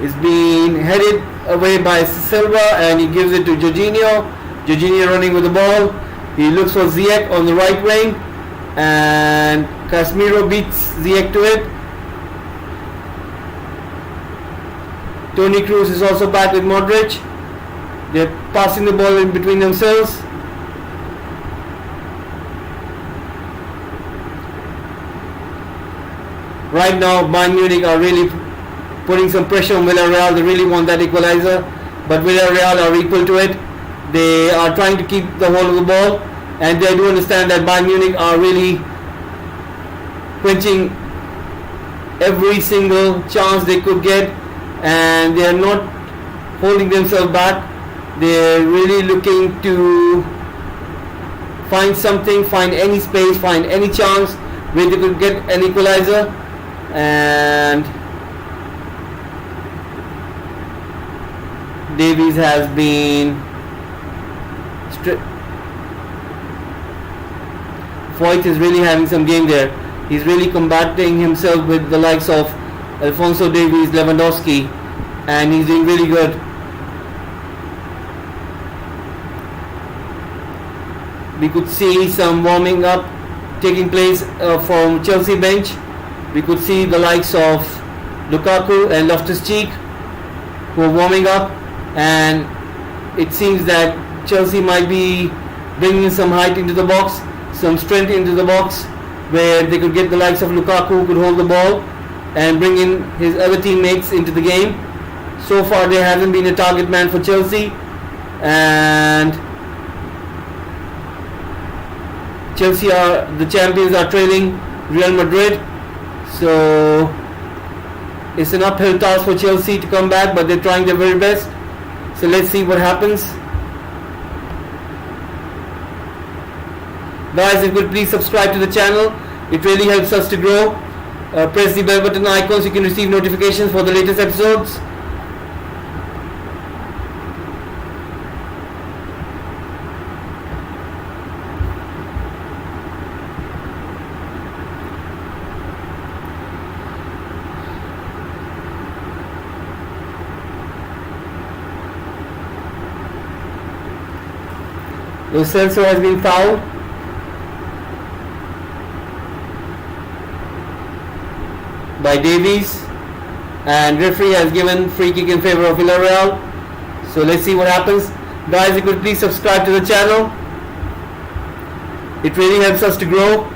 It's being headed away by Silva, and he gives it to Jorginho. Jorginho running with the ball. He looks for Ziyech on the right wing, and Casemiro beats Ziyech to it. Toni Kroos is also back with Modric. They're passing the ball in between themselves. Right now Bayern Munich are really putting some pressure on Villareal. They really want that equalizer, but Villareal are equal to it. They are trying to keep the hold of the ball, and they do understand that Bayern Munich are really quenching every single chance they could get, and they are not holding themselves back. They are really looking to find something, find any space, find any chance where they could get an equalizer. And Davies has been Foyt is really having some game there. He's really combating himself with the likes of Alphonso Davies, Lewandowski, and he's doing really good. We could see some warming up taking place from Chelsea bench. We could see the likes of Lukaku and Loftus-Cheek who are warming up, and it seems that Chelsea might be bringing some height into the box, some strength into the box, where they could get the likes of Lukaku who could hold the ball and bring in his other teammates into the game. So far there hasn't been a target man for Chelsea, and Chelsea are the champions, are trailing Real Madrid. So it's an uphill task for Chelsea to come back, but they're trying their very best. So let's see what happens. Guys, if you could please subscribe to the channel, it really helps us to grow. Press the bell button icon so you can receive notifications for the latest episodes. Lo Celso has been fouled. By Davies, and referee has given free kick in favor of Villareal. So let's see what happens. Guys, if you could please subscribe to the channel, it really helps us to grow.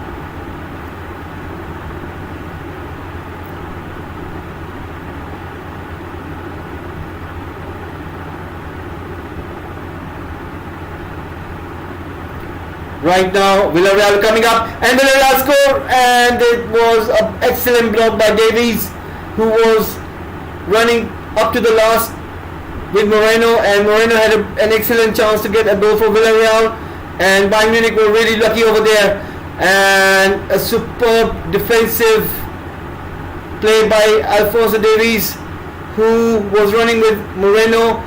Right now, Villareal coming up, and Villareal score, and it was an excellent block by Davies, who was running up to the last with Moreno, and Moreno had an excellent chance to get a goal for Villareal, and Bayern Munich were really lucky over there, and a superb defensive play by Alphonso Davies, who was running with Moreno,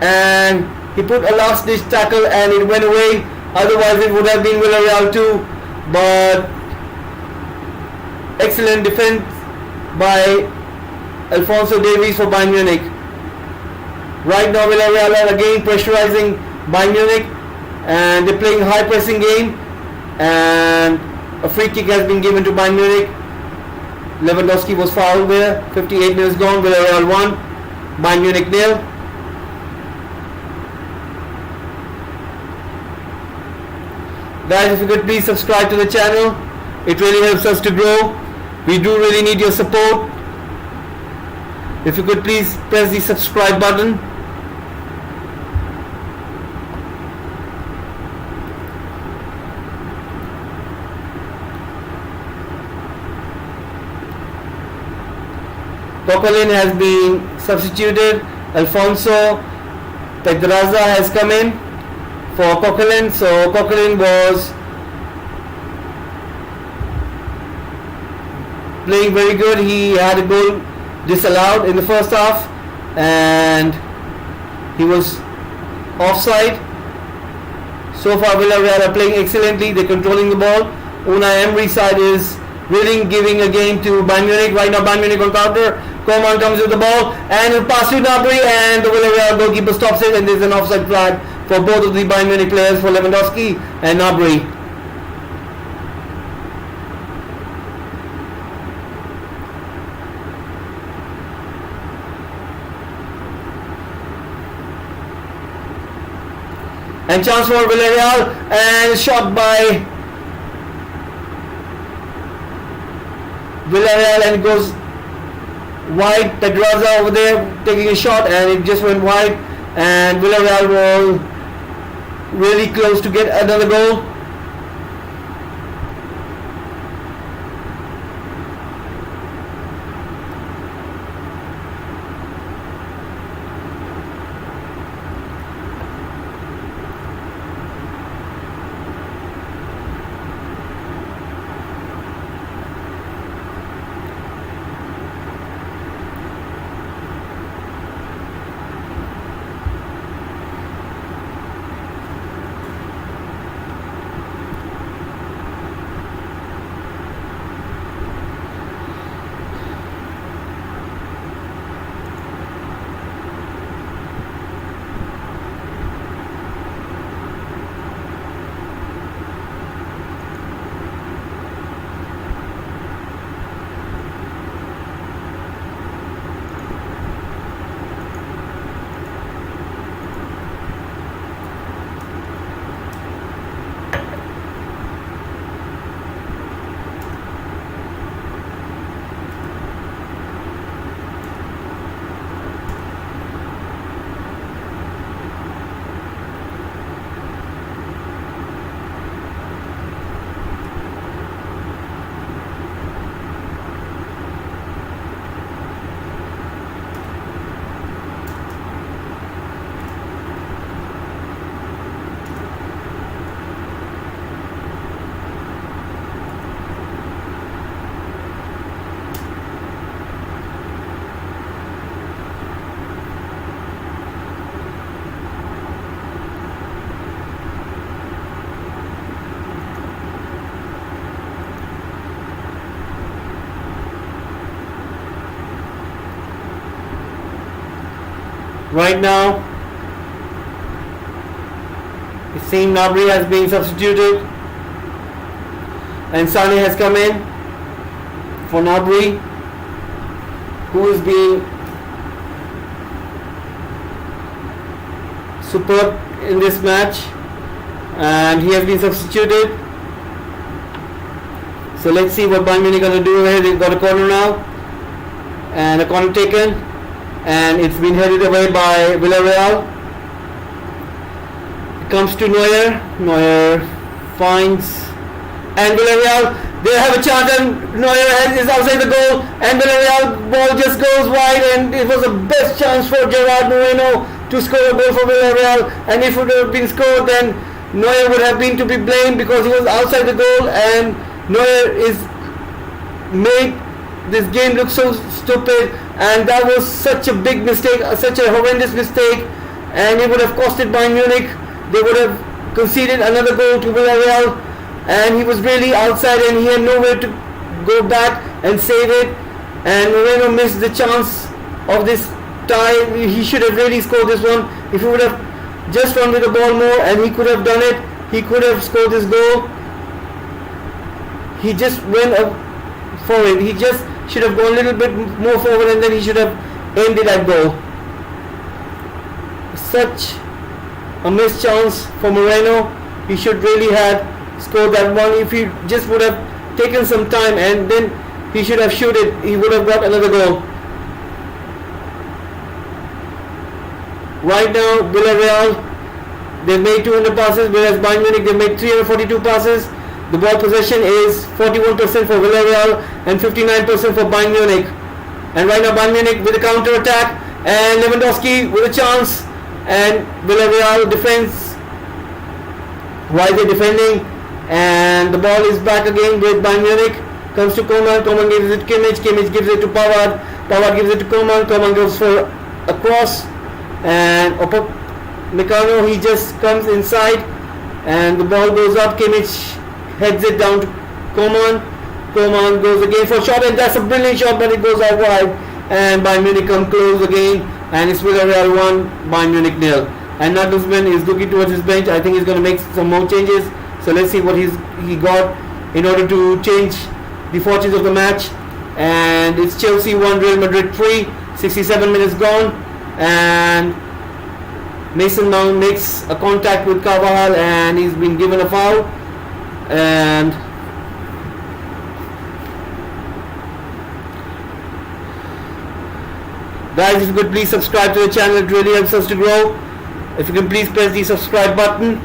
and he put a last ditch tackle and it went away. Otherwise it would have been Villareal too, but excellent defense by Alphonso Davies for Bayern Munich. Right now Villareal are again pressurizing Bayern Munich and they're playing high pressing game, and a free kick has been given to Bayern Munich. Lewandowski was fouled there. 58 minutes gone. Villareal 1, Bayern Munich 0. Guys, if you could please subscribe to the channel, it really helps us to grow. We do really need your support. If you could please press the subscribe button. Coquelin has been substituted. Alfonso Pedraza has come in for Coquelin. So Coquelin was playing very good. He had a goal disallowed in the first half and he was offside. So far Villareal are playing excellently. They're controlling the ball. Unai Emery's side is really giving a game to Bayern Munich. Right now Bayern Munich on counter. Coman comes with the ball and he'll pass to Gnabry, and the Villareal goalkeeper stops it, and there's an offside flag for both of the Bayern Munich players, for Lewandowski and Gnabry. And chance for Villareal, and shot by Villareal and it goes wide. Pedraza over there taking a shot and it just went wide, and Villareal were really close to get another goal. Right now, it seems Gnabry has been substituted and Sane has come in for Gnabry, who is being superb in this match, and he has been substituted. So let's see what Bayern Munich are going to do here. They've got a corner now and a corner taken, and it's been headed away by Villareal. It comes to Neuer. Neuer finds, and Villareal, they have a chance, and Neuer is outside the goal, and Villareal ball just goes wide, and it was the best chance for Gerard Moreno to score a goal for Villareal, and if it would have been scored, then Neuer would have been to be blamed because he was outside the goal, and Neuer is made this game look so stupid, and that was such a big mistake, such a horrendous mistake, and it would have costed Bayern Munich. They would have conceded another goal to Villareal, and he was really outside and he had nowhere to go back and save it, and Moreno missed the chance of this tie. He should have really scored this one. If he would have just run with the ball more, and he could have done it, he could have scored this goal. He just went up for it. He just should have gone a little bit more forward, and then he should have aimed it at goal. Such a missed chance for Moreno. He should really have scored that one. If he just would have taken some time and then he should have shot it, he would have got another goal. Right now, Villareal, they've made 200 passes, whereas Bayern Munich, they've made 342 passes. The ball possession is 41% for Villareal and 59% for Bayern Munich. And right now, Bayern Munich with a counter attack, and Lewandowski with a chance, and Villareal defends. Why they're defending, and the ball is back again with Bayern Munich. Comes to Coman. Coman gives it to Kimmich. Kimmich gives it to Pavard. Pavard gives it to Coman. Coman goes for a cross, and Meccano, he just comes inside, and the ball goes up. Kimmich heads it down to Coman. Coman goes again for a shot, and that's a brilliant shot, but it goes out wide, and Bayern Munich come close again, and it's Villareal 1, Bayern Munich 0. And Nagelsmann is looking towards his bench. I think he's going to make some more changes. So let's see what he got in order to change the fortunes of the match. And it's Chelsea 1, Real Madrid 3. 67 minutes gone, and Mason Mount makes a contact with Carvajal, and he's been given a foul. And guys, if you could please subscribe to the channel, it really helps us to grow. If you can please press the subscribe button.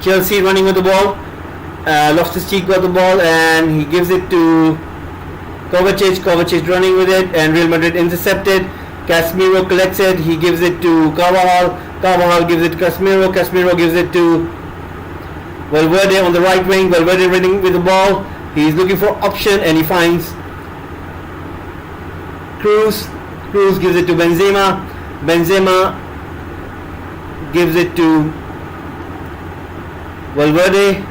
Chelsea running with the ball. Loftus-Cheek got the ball, and he gives it to Kovacic. Kovacic running with it, and Real Madrid intercepted. Casemiro collects it. He gives it to Carvajal. Carvajal gives it to Casemiro. Casemiro gives it to Valverde on the right wing. Valverde running with the ball. He's looking for option, and he finds Cruz. Cruz gives it to Benzema. Benzema gives it to Valverde,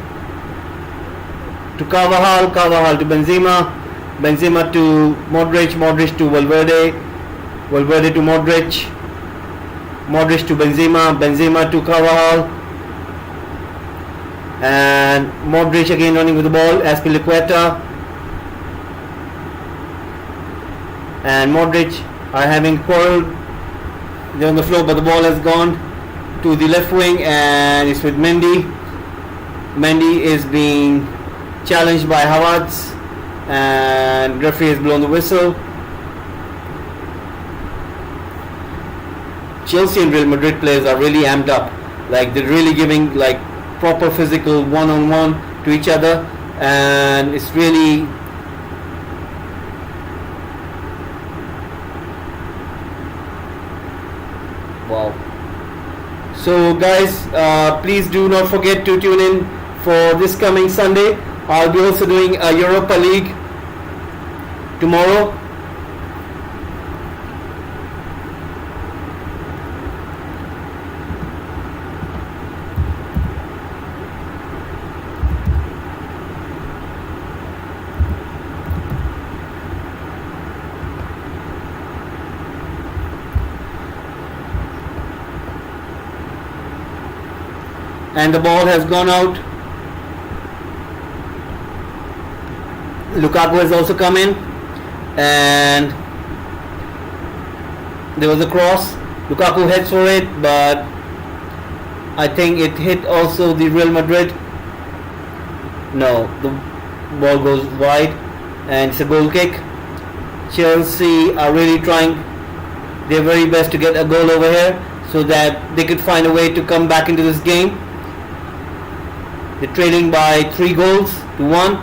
to Carvajal. Carvajal to Benzema. Benzema to Modric. Modric to Valverde. Valverde to Modric. Modric to Benzema. Benzema to Carvajal. And Modric again running with the ball. Azpilicueta and Modric are having quarreled. They're on the floor, but the ball has gone to the left wing, and it's with Mendy. Mendy is being challenged by Havertz, and referee has blown the whistle. Chelsea and Real Madrid players are really amped up. Like, they're really giving like proper physical one-on-one to each other, and it's really wow. So guys, please do not forget to tune in for this coming Sunday. I'll be also doing a Europa League tomorrow. And the ball has gone out. Lukaku has also come in, and there was a cross. Lukaku heads for it, but I think it hit also the Real Madrid. No, the ball goes wide, and it's a goal kick. Chelsea are really trying their very best to get a goal over here so that they could find a way to come back into this game. They're trailing by 3 goals to 1.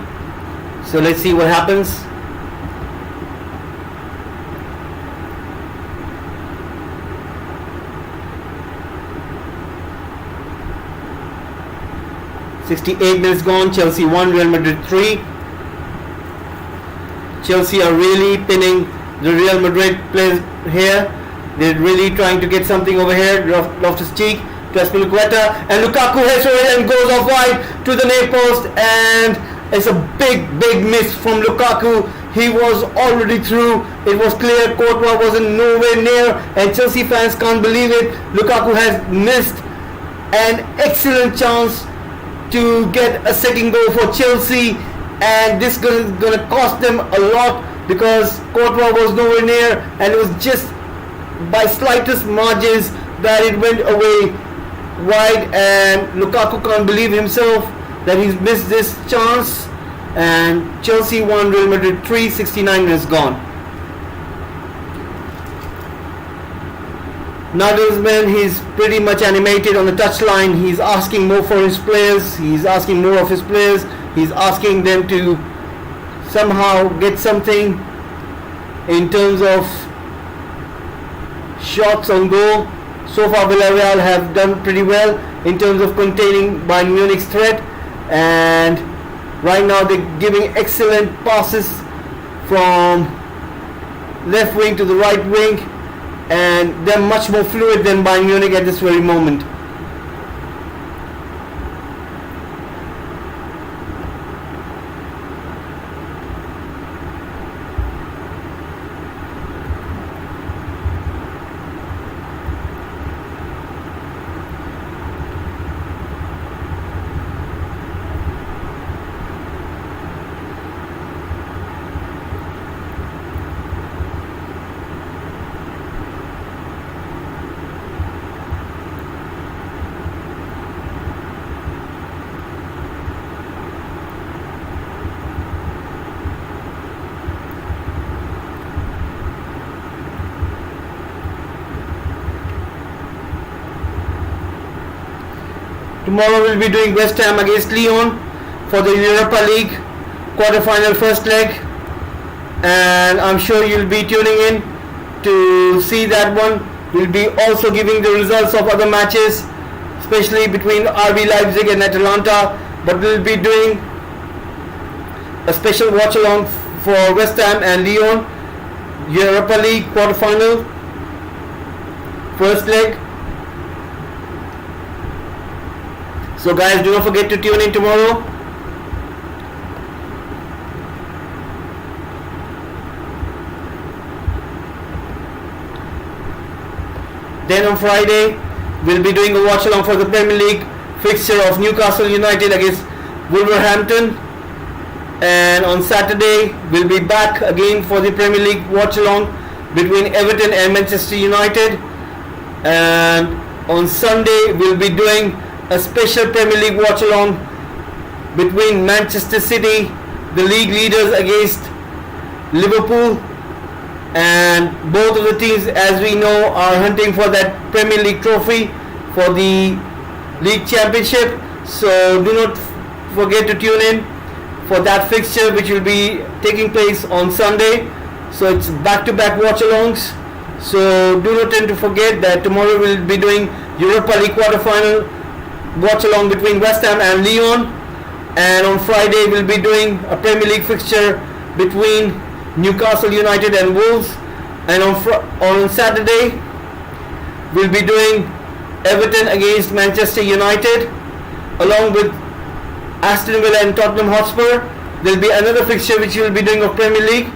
So let's see what happens. "68 minutes gone. Chelsea 1, Real Madrid 3. Chelsea are really pinning the Real Madrid players here. They're really trying to get something over here. Loftus-Cheek to Aspilicueta, and Lukaku hits it and goes off wide to the near post, and it's a big miss from Lukaku. He was already through. It was clear Courtois wasn't nowhere near, and Chelsea fans can't believe it. Lukaku has missed an excellent chance to get a second goal for Chelsea, and this is going to cost them a lot because Courtois was nowhere near, and it was just by slightest margins that it went away wide, and Lukaku can't believe himself that he's missed this chance. And Chelsea 1, Real Madrid 3, 69 minutes gone. Nagelsmann, he's pretty much animated on the touchline. He's asking more for his players. He's asking more of his players. He's asking them to somehow get something in terms of shots on goal. So far Villareal have done pretty well in terms of containing Bayern Munich's threat, and right now they're giving excellent passes from left wing to the right wing, and they're much more fluid than Bayern Munich at this very moment. Tomorrow we'll be doing West Ham against Lyon for the Europa League quarter-final first leg, and I'm sure you'll be tuning in to see that one. We'll be also giving the results of other matches, especially between RB Leipzig and Atalanta, but we'll be doing a special watch-along for West Ham and Lyon Europa League quarter-final first leg. So guys, do not forget to tune in tomorrow. Then on Friday, we'll be doing a watch along for the Premier League fixture of Newcastle United against Wolverhampton. And on Saturday, we'll be back again for the Premier League watch along between Everton and Manchester United. And on Sunday, we'll be doing a special Premier League watch along between Manchester City, the league leaders, against Liverpool, and both of the teams, as we know, are hunting for that Premier League trophy for the league championship. So do not forget to tune in for that fixture, which will be taking place on Sunday. So it's back-to-back watch-alongs. So do not tend to forget that tomorrow we'll be doing Europa League quarter-final watch along between West Ham and Lyon, and on Friday we'll be doing a Premier League fixture between Newcastle United and Wolves, and on Saturday we'll be doing Everton against Manchester United along with Aston Villa and Tottenham Hotspur. There'll be another fixture which we'll be doing of Premier League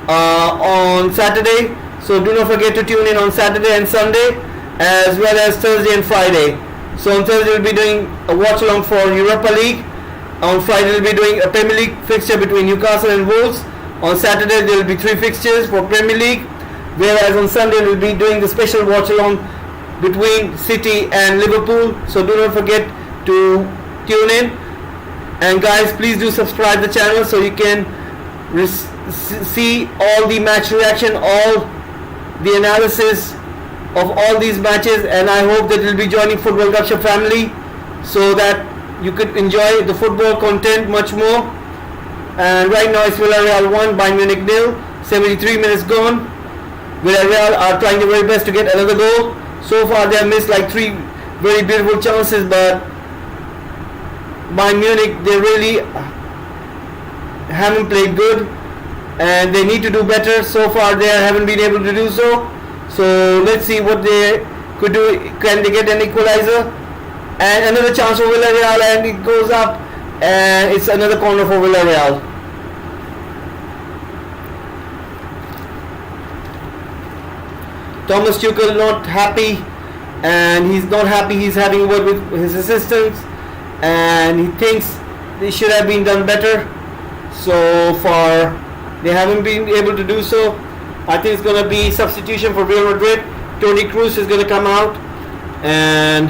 on Saturday, so do not forget to tune in on Saturday and Sunday, as well as Thursday and Friday. So on Thursday we'll be doing a watch along for Europa League. On Friday we'll be doing a Premier League fixture between Newcastle and Wolves. On Saturday there will be 3 fixtures for Premier League, whereas on Sunday we'll be doing the special watch along between City and Liverpool. So do not forget to tune in, and guys, please do subscribe the channel so you can see all the match reaction, all the analysis of all these matches, and I hope that you'll be joining Football Gupshup family so that you could enjoy the football content much more. And right now it's Villareal 1, Bayern Munich 0, 73 minutes gone. Villareal are trying their very best to get another goal. So far they have missed like 3 very beautiful chances, but Bayern Munich, they really haven't played good and they need to do better. So far they haven't been able to do so. So let's see what they could do. Can they get an equalizer? And another chance for Villareal, and it goes up, and it's another corner for Villareal. Thomas Tuchel not happy, and he's not happy. He's having a word with his assistants, and he thinks they should have been done better. So far they haven't been able to do so. I think it's going to be substitution for Real Madrid. Toni Kroos is going to come out, and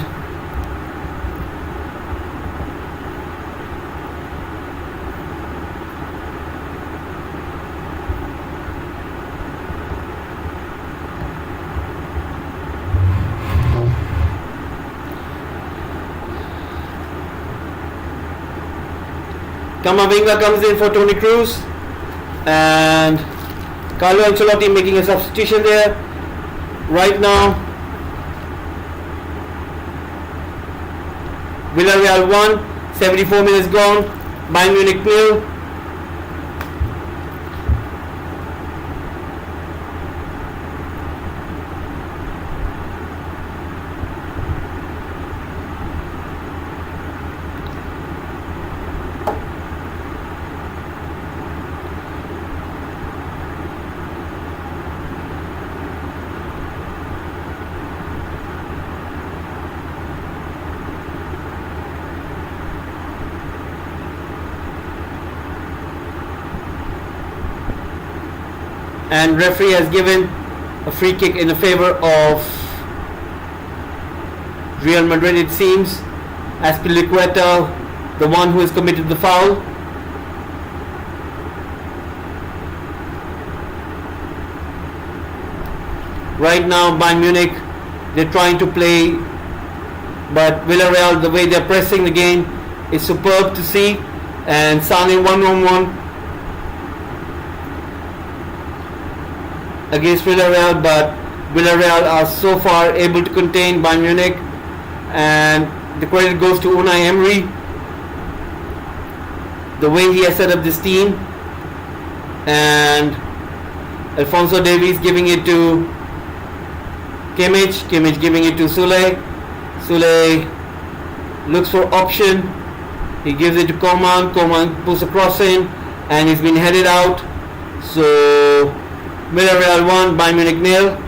Kamavinga comes in for Toni Kroos, and Carlo Ancelotti making a substitution there. Right now, Villareal 1, 74 minutes gone, Bayern Munich 0. And referee has given a free kick in the favor of Real Madrid, it seems. Azpilicueta, the one who has committed the foul. Right now Bayern Munich, they're trying to play, but Villareal, the way they're pressing the game is superb to see. And Sané 1-on-1 against Villareal, but Villareal are so far able to contain Bayern Munich, and the credit goes to Unai Emery, the way he has set up this team. And Alphonso Davies giving it to Kimmich giving it to Sule. Sule looks for option, he gives it to Coman puts a cross in, and he's been headed out. So Villareal 1, Bayern Munich 0.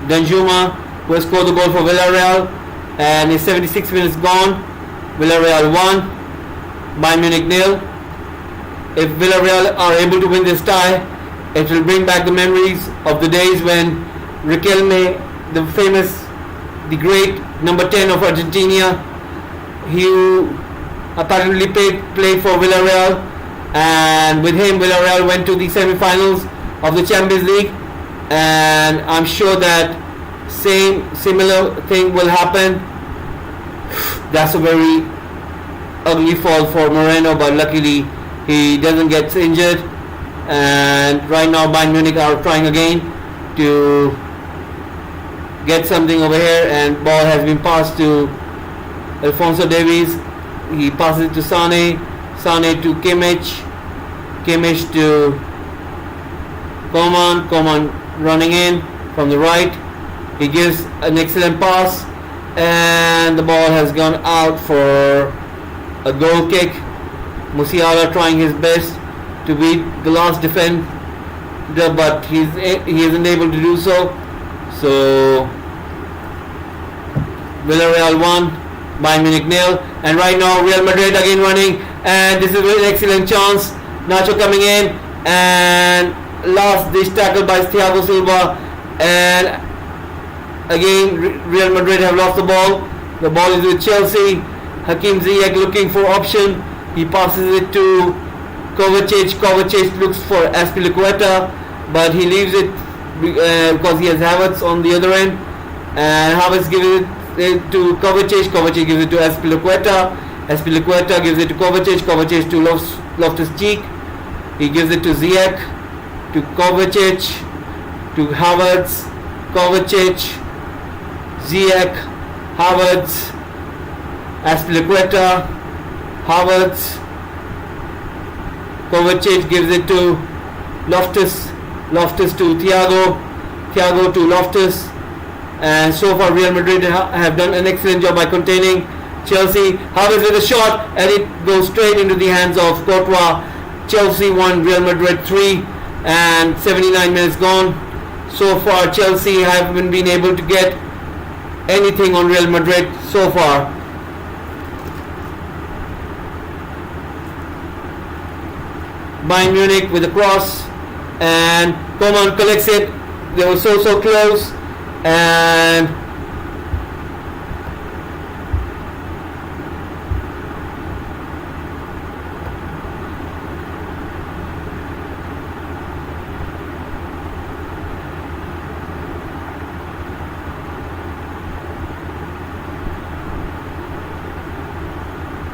Danjuma will score the goal for Villareal, and it's 76 minutes gone. Villareal 1, Bayern Munich 0. If Villareal are able to win this tie, it will bring back the memories of the days when Riquelme, the great number 10 of Argentina, he apparently played for Villareal, and with him Villareal went to the semi-finals of the Champions League, and I'm sure that similar thing will happen. That's a very ugly fall for Moreno, but luckily he doesn't get injured. And right now Bayern Munich are trying again to get something over here, and ball has been passed to Alphonso Davies. He passes it to Sané to Kimmich to Coman running in from the right. He gives an excellent pass, and the ball has gone out for a goal kick. Musiala trying his best to beat the last defender, but he isn't able to do so. So Villareal 1, Bayern Munich 0. And right now Real Madrid again running, and this is an excellent chance. Nacho coming in, and last dish tackle by Thiago Silva, and again Real Madrid have lost the ball. The ball is with Chelsea. Hakim Ziyech looking for option. He passes it to Kovacic. Kovacic looks for Azpilicueta, but he leaves it because he has Havertz on the other end, and Havertz gives it to Kovacic. Kovacic gives it to Azpilicueta. Azpilicueta gives it to Kovacic. Kovacic to Loftus-Cheek. He gives it to Ziyech, to Kovacic, to Havertz. Kovacic, Ziyech, Havertz, Azpilicueta, Havertz. Kovacic gives it to Loftus to Thiago to Loftus, and so far Real Madrid have done an excellent job by containing Chelsea. Havertz with a shot, and it goes straight into the hands of Courtois. Chelsea 1, Real Madrid 3, and 79 minutes gone. So far Chelsea haven't been able to get anything on Real Madrid so far. Bayern Munich with a cross, and Coman collects it. They were so close, and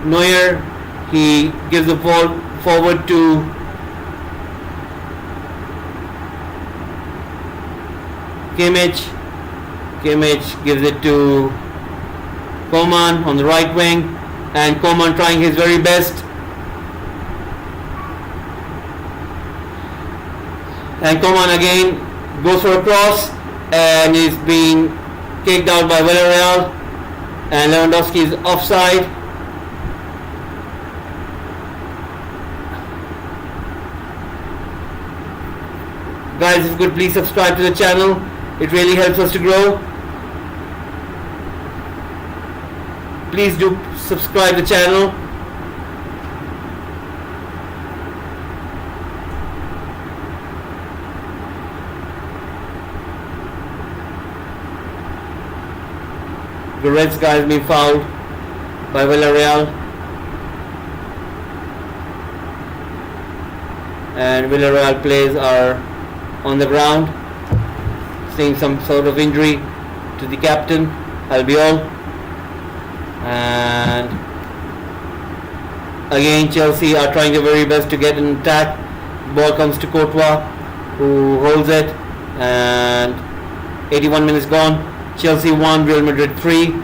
Neuer, he gives the ball forward to Kimmich. Kimmich gives it to Coman on the right wing, and Coman trying his very best, and Coman again goes for a cross, and is being kicked out by Villareal, and Lewandowski is offside. Guys, if you could please subscribe to the channel, it really helps us to grow. Please do subscribe to the channel. Goretzka has been fouled by Villareal, and Villareal players are on the ground, seeing some sort of injury to the captain, Albiol. And again Chelsea are trying their very best to get an attack. Ball comes to Courtois, who holds it, and 81 minutes gone. Chelsea 1, Real Madrid 3.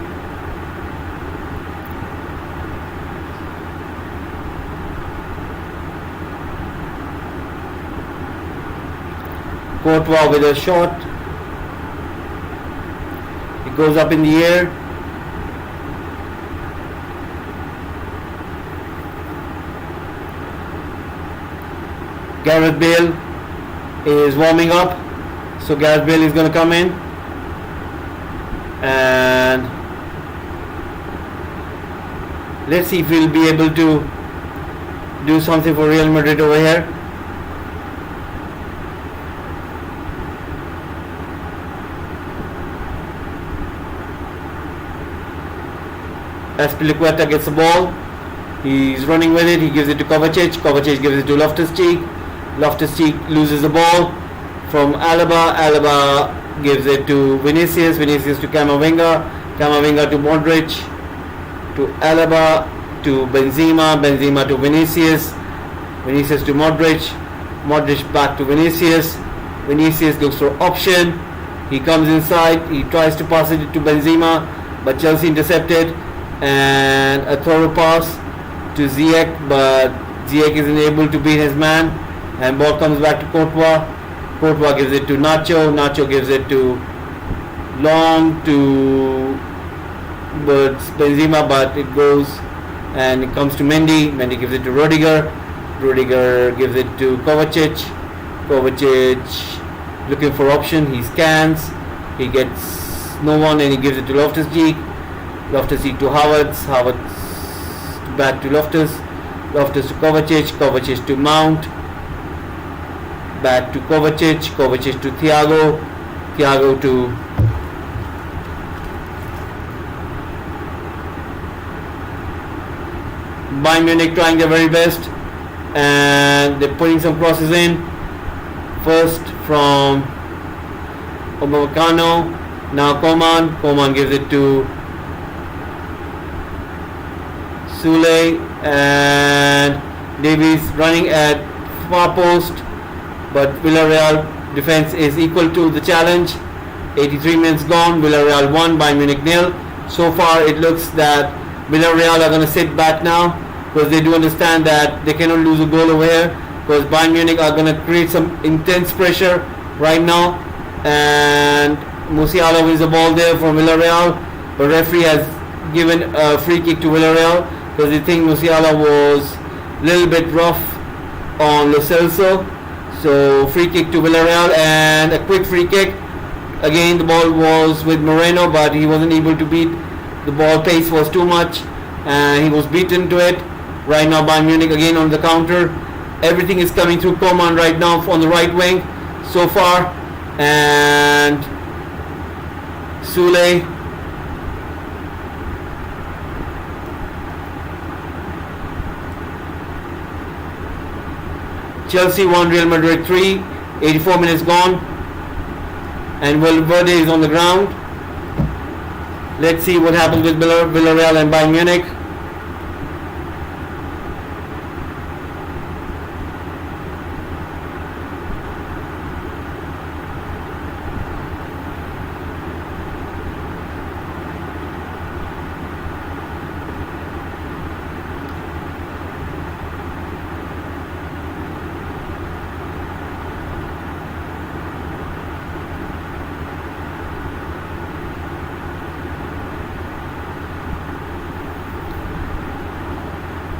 Courtois with a shot. It goes up in the air. Gareth Bale is warming up, so Gareth Bale is going to come in, and let's see if we'll be able to do something for Real Madrid over here. Azpilicueta gets the ball. He's running with it. He gives it to Kovacic. Kovacic gives it to Loftus-Cheek. Loftus-Cheek loses the ball from Alaba. Alaba gives it to Vinicius. Vinicius to Camavinga. Camavinga to Modric. To Alaba. To Benzema. Benzema to Vinicius. Vinicius to Modric. Modric back to Vinicius. Vinicius looks for option. He comes inside. He tries to pass it to Benzema, but Chelsea intercepted. And a thorough pass to Ziyech, but Ziyech isn't able to beat his man, and ball comes back to Courtois. Courtois gives it to Nacho. Nacho gives it to Long to Benzema, but it goes and it comes to Mendy. Mendy gives it to Rudiger. Rudiger gives it to Kovacic. Kovacic looking for option. He scans. He gets no one, and he gives it to Loftus-Cheek. Loftus-Cheek to Havertz, Havertz back to Loftus, Loftus to Kovacic, Kovacic to Mount, back to Kovacic, Kovacic to Thiago, Thiago to Bayern Munich trying their very best, and they're putting some crosses in. First from Upamecano, now Coman gives it to Sule, and Davies running at far post, but Villareal defense is equal to the challenge. 83 minutes gone, Villareal 1, Bayern Munich 0. So far it looks that Villareal are going to sit back now, because they do understand that they cannot lose a goal over here, because Bayern Munich are going to create some intense pressure right now, and Musiala wins the ball there from Villareal, but referee has given a free kick to Villareal because they think Musiala was a little bit rough on Lo Celso. So free kick to Villareal, and a quick free kick. Again, the ball was with Moreno, but he wasn't able to beat the ball. Pace was too much, and he was beaten to it. Right now Bayern Munich again on the counter. Everything is coming through Coman right now on the right wing so far, and Sule, Chelsea 1, Real Madrid 3, 84 minutes gone, and Valverde is on the ground. Let's see what happens with Villareal and Bayern Munich.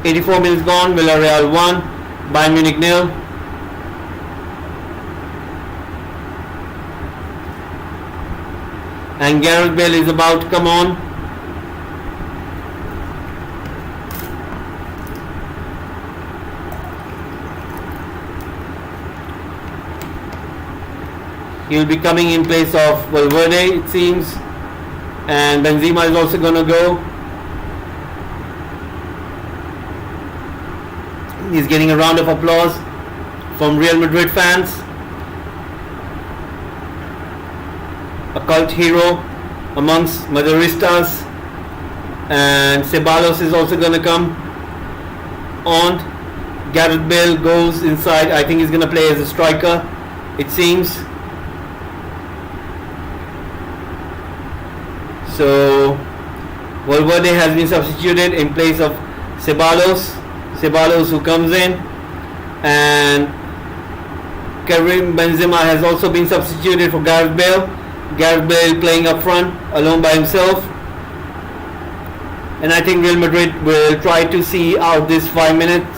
.84 minutes gone, Villareal 1, Bayern Munich 0. And Gareth Bale is about to come on. He will be coming in place of Valverde, it seems. And Benzema is also going to go. He's getting a round of applause from Real Madrid fans. A cult hero amongst Madridistas. And Ceballos is also going to come on. Gareth Bale goes inside. I think he's going to play as a striker, it seems. So Valverde has been substituted in place of Ceballos. Ceballos who comes in, and Karim Benzema has also been substituted for Gareth Bale. Gareth Bale playing up front alone by himself, and I think Real Madrid will try to see out this 5 minutes.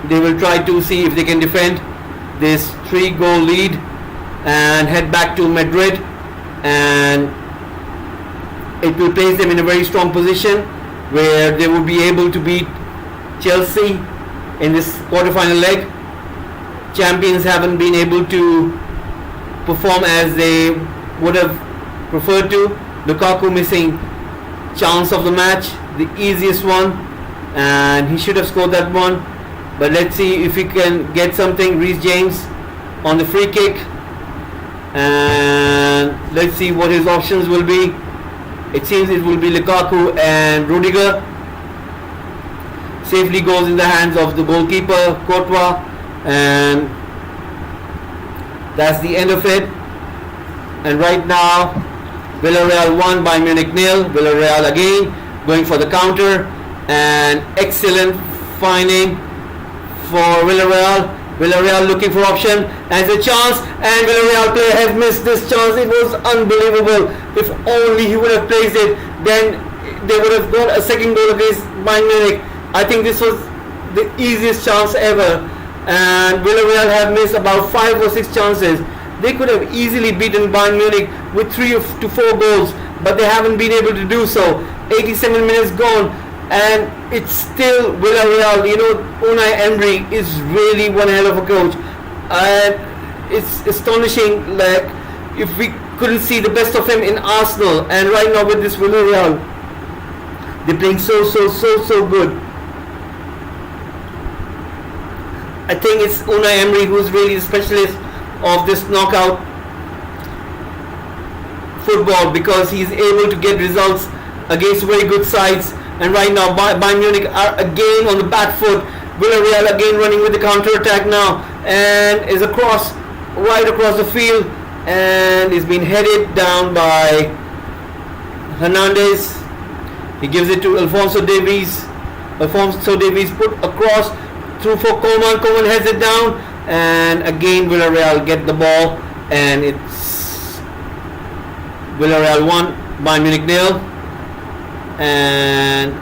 They will try to see if they can defend this 3-goal lead and head back to Madrid, and it will place them in a very strong position where they will be able to beat Chelsea in this quarterfinal leg. Champions haven't been able to perform as they would have preferred to. Lukaku missing chance of the match, the easiest one, and he should have scored that one. But let's see if he can get something. Reece James on the free kick, and let's see what his options will be. It seems it will be Lukaku and Rudiger. Safely goes in the hands of the goalkeeper, Courtois, and that's the end of it. And right now, Villareal 1, Bayern Munich 0. Villareal again going for the counter, and excellent finding for Villareal. Villareal looking for option, and it's a chance, and Villareal player has missed this chance. It was unbelievable. If only he would have placed it, then they would have got a second goal against Bayern Munich. I think this was the easiest chance ever, and Villareal have missed about 5 or 6 chances. They could have easily beaten Bayern Munich with 3 to 4 goals. but they haven't been able to do so. 87 minutes gone, and it's still Villareal. You know, Unai Emery is really one hell of a coach, and it's astonishing. Like, if we couldn't see the best of him in Arsenal, and right now with this Villareal, they're playing so good. I think it's Unai Emery who's really the specialist of this knockout football, because he's able to get results against very good sides. And right now Bayern Munich are again on the back foot. Villareal again running with the counter attack now, and is right across the field, and is being headed down by Hernandez. He gives it to Alphonso Davies. Alphonso Davies put across through for Coman. Coman heads it down, and again Villareal get the ball, and it's Villareal 1, Bayern Munich 0. And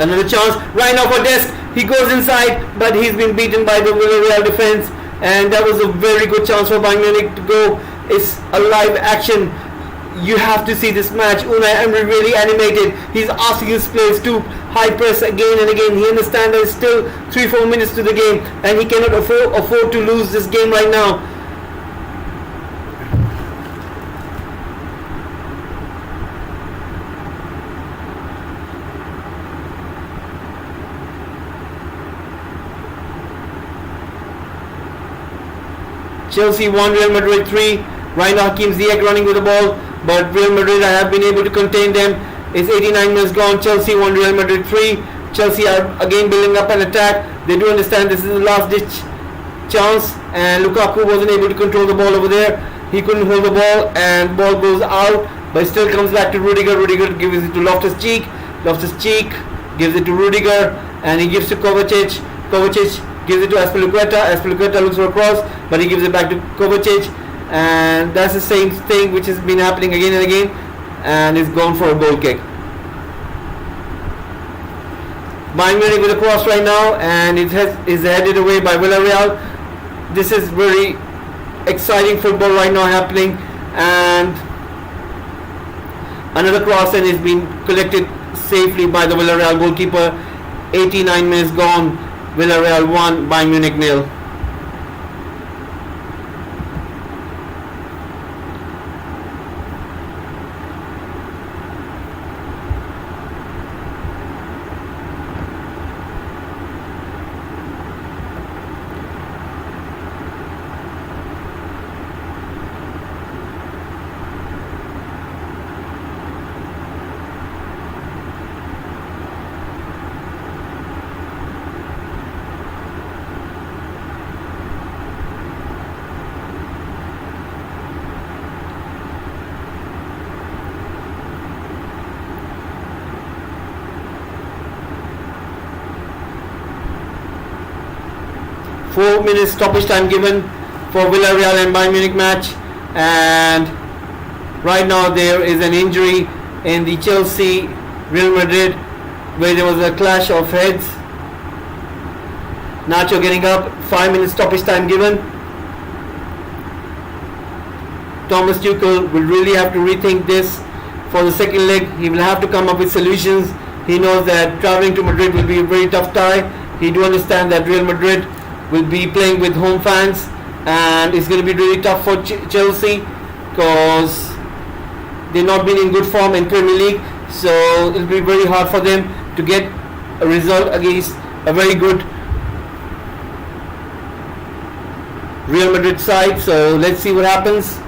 another chance right now for Dest. He goes inside, but he's been beaten by the Villareal defense, and that was a very good chance for Bayern Munich to go. It's a live action. You have to see this match. Unai Emery really animated. He's asking his players to high press again and again. He understands there's still 3-4 minutes to the game, and he cannot afford to lose this game right now. Chelsea 1, Real Madrid 3. Right now Hakim Ziyech running with the ball, but Real Madrid have been able to contain them. It's 89 minutes gone. Chelsea 1, Real Madrid 3. Chelsea are again building up an attack. They do understand this is the last ditch chance, and Lukaku wasn't able to control the ball over there. He couldn't hold the ball, and ball goes out, but it still comes back to Rudiger. Rudiger gives it to Loftus-Cheek. Loftus-Cheek gives it to Rudiger, and he gives to Kovacic. Kovacic gives it to Azpilicueta. Azpilicueta looks for a cross, but he gives it back to Kovacic, and that's the same thing which has been happening again and again, and is gone for a goal kick. Bayern Munich with a cross right now, and it is headed away by Villareal. This is very exciting football right now happening, and another cross, and it's been collected safely by the Villareal goalkeeper. 89 minutes gone. Villareal 1, Bayern Munich 0. Four minutes stoppage time given for Villareal and Bayern Munich match, and right now there is an injury in the Chelsea Real Madrid where there was a clash of heads. Nacho getting up. 5 minutes stoppage time given. Thomas Tuchel will really have to rethink this for the second leg. He will have to come up with solutions. He knows that traveling to Madrid will be a very tough tie. He do understand that Real Madrid will be playing with home fans, and it's going to be really tough for Chelsea because they've not been in good form in Premier League, so it'll be very hard for them to get a result against a very good Real Madrid side. So let's see what happens.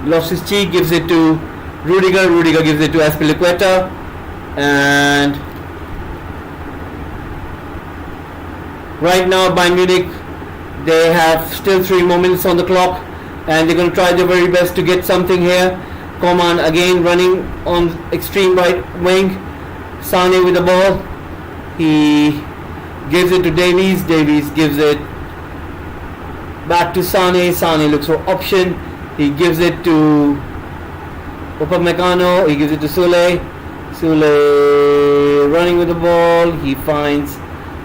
Loftus-Cheek gives it to Rudiger. Rudiger gives it to Azpilicueta, and right now Bayern Munich, they have still 3 more minutes on the clock, and they're going to try their very best to get something here. Coman again running on extreme right wing. Sane with the ball. He gives it to Davies. Davies gives it back to Sane. Sane looks for option. He gives it to Upamecano. He gives it to Sule. Sule running with the ball. He finds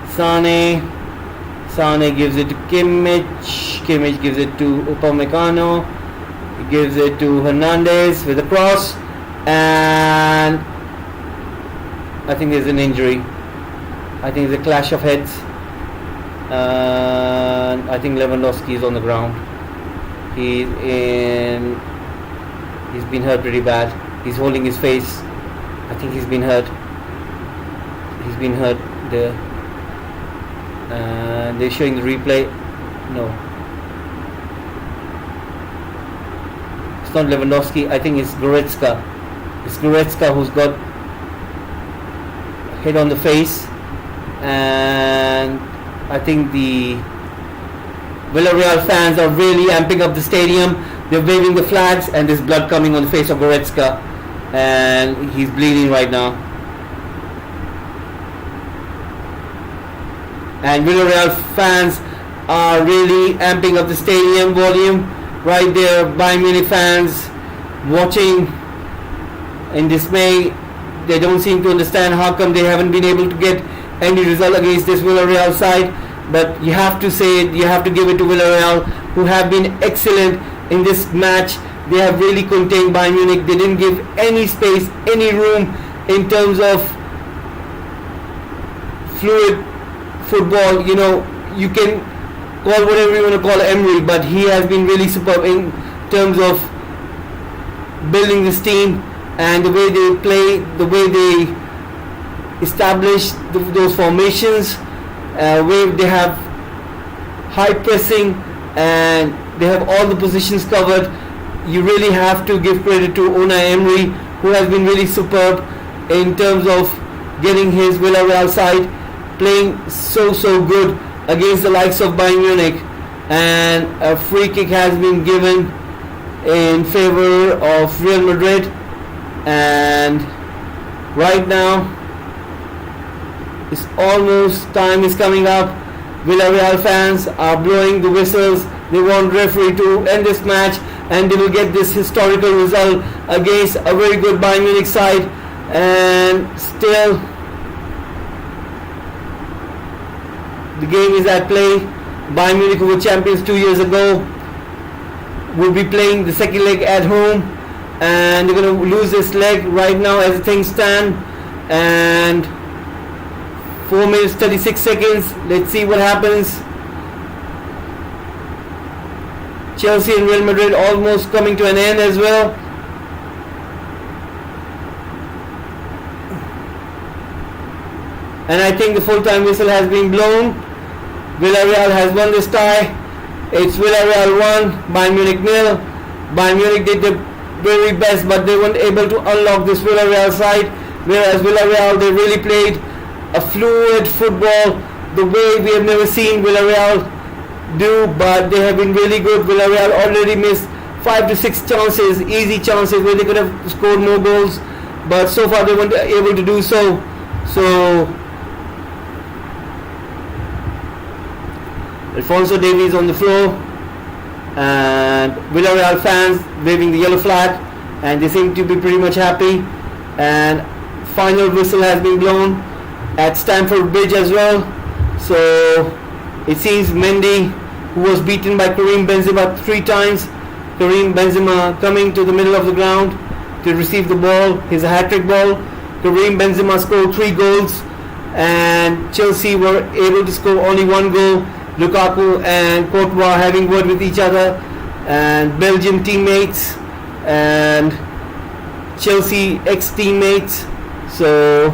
Sane. Sane gives it to Kimmich. Kimmich gives it to Upamecano. He gives it to Hernandez with a cross, and I think there's an injury. I think there's a clash of heads. I think Lewandowski is on the ground. He's been hurt pretty bad. He's holding his face. I think he's been hurt. He's been hurt there. They're showing the replay. No, it's not Lewandowski. I think it's Goretzka. It's Goretzka who's got hit on the face, and I think the Villareal fans are really amping up the stadium. They're waving the flags, and there's blood coming on the face of Goretzka, and he's bleeding right now. And Villareal fans are really amping up the stadium volume right there. Bayern Munich fans watching in dismay. They don't seem to understand how come they haven't been able to get any result against this Villareal side. But you have to say it, you have to give it to Villareal, who have been excellent in this match. They have really contained Bayern Munich. They didn't give any space, any room in terms of fluid football. You know, you can call whatever you want to call Emery, but he has been really superb in terms of building this team and the way they play, the way they establish those formations, where they have high pressing and they have all the positions covered. You really have to give credit to Unai Emery, who has been really superb in terms of getting his Villareal side playing so good against the likes of Bayern Munich. And a free kick has been given in favor of Real Madrid, and right now it's almost time is coming up. Villareal fans are blowing the whistles. They want referee to end this match, and they will get this historical result against a very good Bayern Munich side. And still the game is at play. Bayern Munich, who were champions 2 years ago, will be playing the second leg at home, and they're going to lose this leg right now as things stand. And 4 minutes 36 seconds. Let's see what happens. Chelsea and Real Madrid almost coming to an end as well. And I think the full-time whistle has been blown. Villareal has won this tie. It's Villareal 1, Bayern Munich 0. Bayern Munich did the very best, but they weren't able to unlock this Villareal side. Whereas Villareal, they really played a fluid football, the way we have never seen Villareal do, but they have been really good. Villareal already missed 5 to 6 chances, easy chances where they could have scored more goals, but so far they weren't able to do so. So Alphonso Davies on the floor, and Villareal fans waving the yellow flag, and they seem to be pretty much happy. And final whistle has been blown at Stamford Bridge as well. So it seems Mendy, who was beaten by Karim Benzema 3 times, Karim Benzema coming to the middle of the ground to receive the ball, his hat-trick ball. Karim Benzema scored 3 goals, and Chelsea were able to score only 1 goal. Lukaku and Courtois having word with each other, and Belgian teammates and Chelsea ex-teammates. So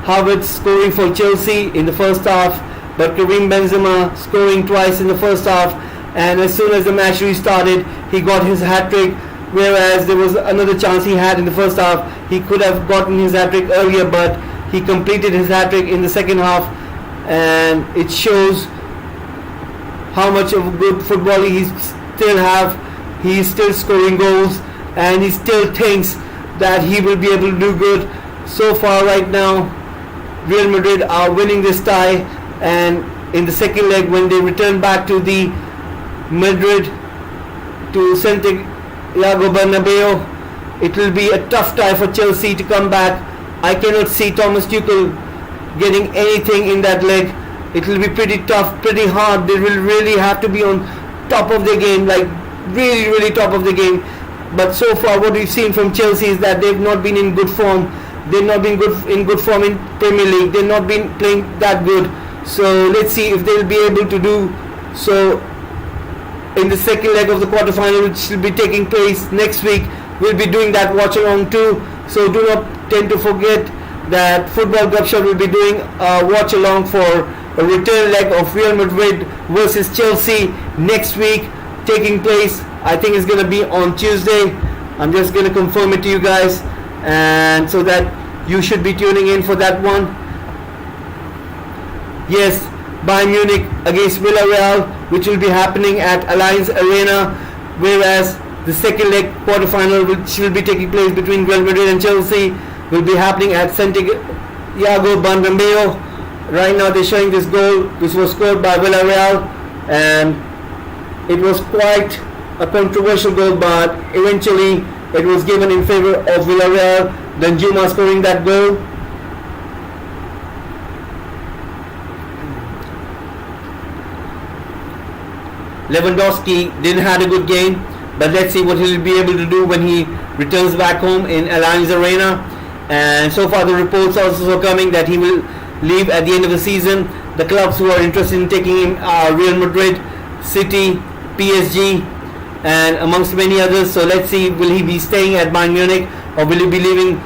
Havertz scoring for Chelsea in the first half, but Karim Benzema scoring twice in the first half, and as soon as the match restarted, he got his hat-trick, whereas there was another chance he had in the first half. He could have gotten his hat-trick earlier, but he completed his hat-trick in the second half, and it shows how much of good football he still have. He is still scoring goals, and he still thinks that he will be able to do good. So far right now, Real Madrid are winning this tie, and in the second leg, when they return back to the Madrid, to Santiago Bernabeu, it will be a tough tie for Chelsea to come back. I cannot see Thomas Tuchel getting anything in that leg. it will be pretty tough, pretty hard. They will really have to be on top of their game, like really top of the game. But so far what we've seen from Chelsea is that they've not been in good form. They've not been in good form in Premier League. They've not been playing that good. So let's see if they'll be able to do so in the second leg of the quarterfinal, which will be taking place next week. We'll be doing that watch-along too. So do not tend to forget that Football Gupshup will be doing a watch-along for a return leg of Real Madrid versus Chelsea next week, taking place, I think it's going to be on Tuesday. I'm just going to confirm it to you guys, and so that you should be tuning in for that one. Yes, Bayern Munich against Villareal, which will be happening at Allianz Arena, whereas the second leg quarterfinal, which will be taking place between Real Madrid and Chelsea, will be happening at Santiago Bernabeu. Right now they're showing this goal, which was scored by Villareal, and it was quite a controversial goal, but eventually it was given in favor of Villareal. Danjuma scoring that goal. Lewandowski didn't have a good game, but let's see what he'll be able to do when he returns back home in Allianz Arena. And so far the reports also are coming that he will leave at the end of the season. The clubs who are interested in taking him are Real Madrid, City, PSG, and amongst many others. So let's see, will he be staying at Bayern Munich or will he be leaving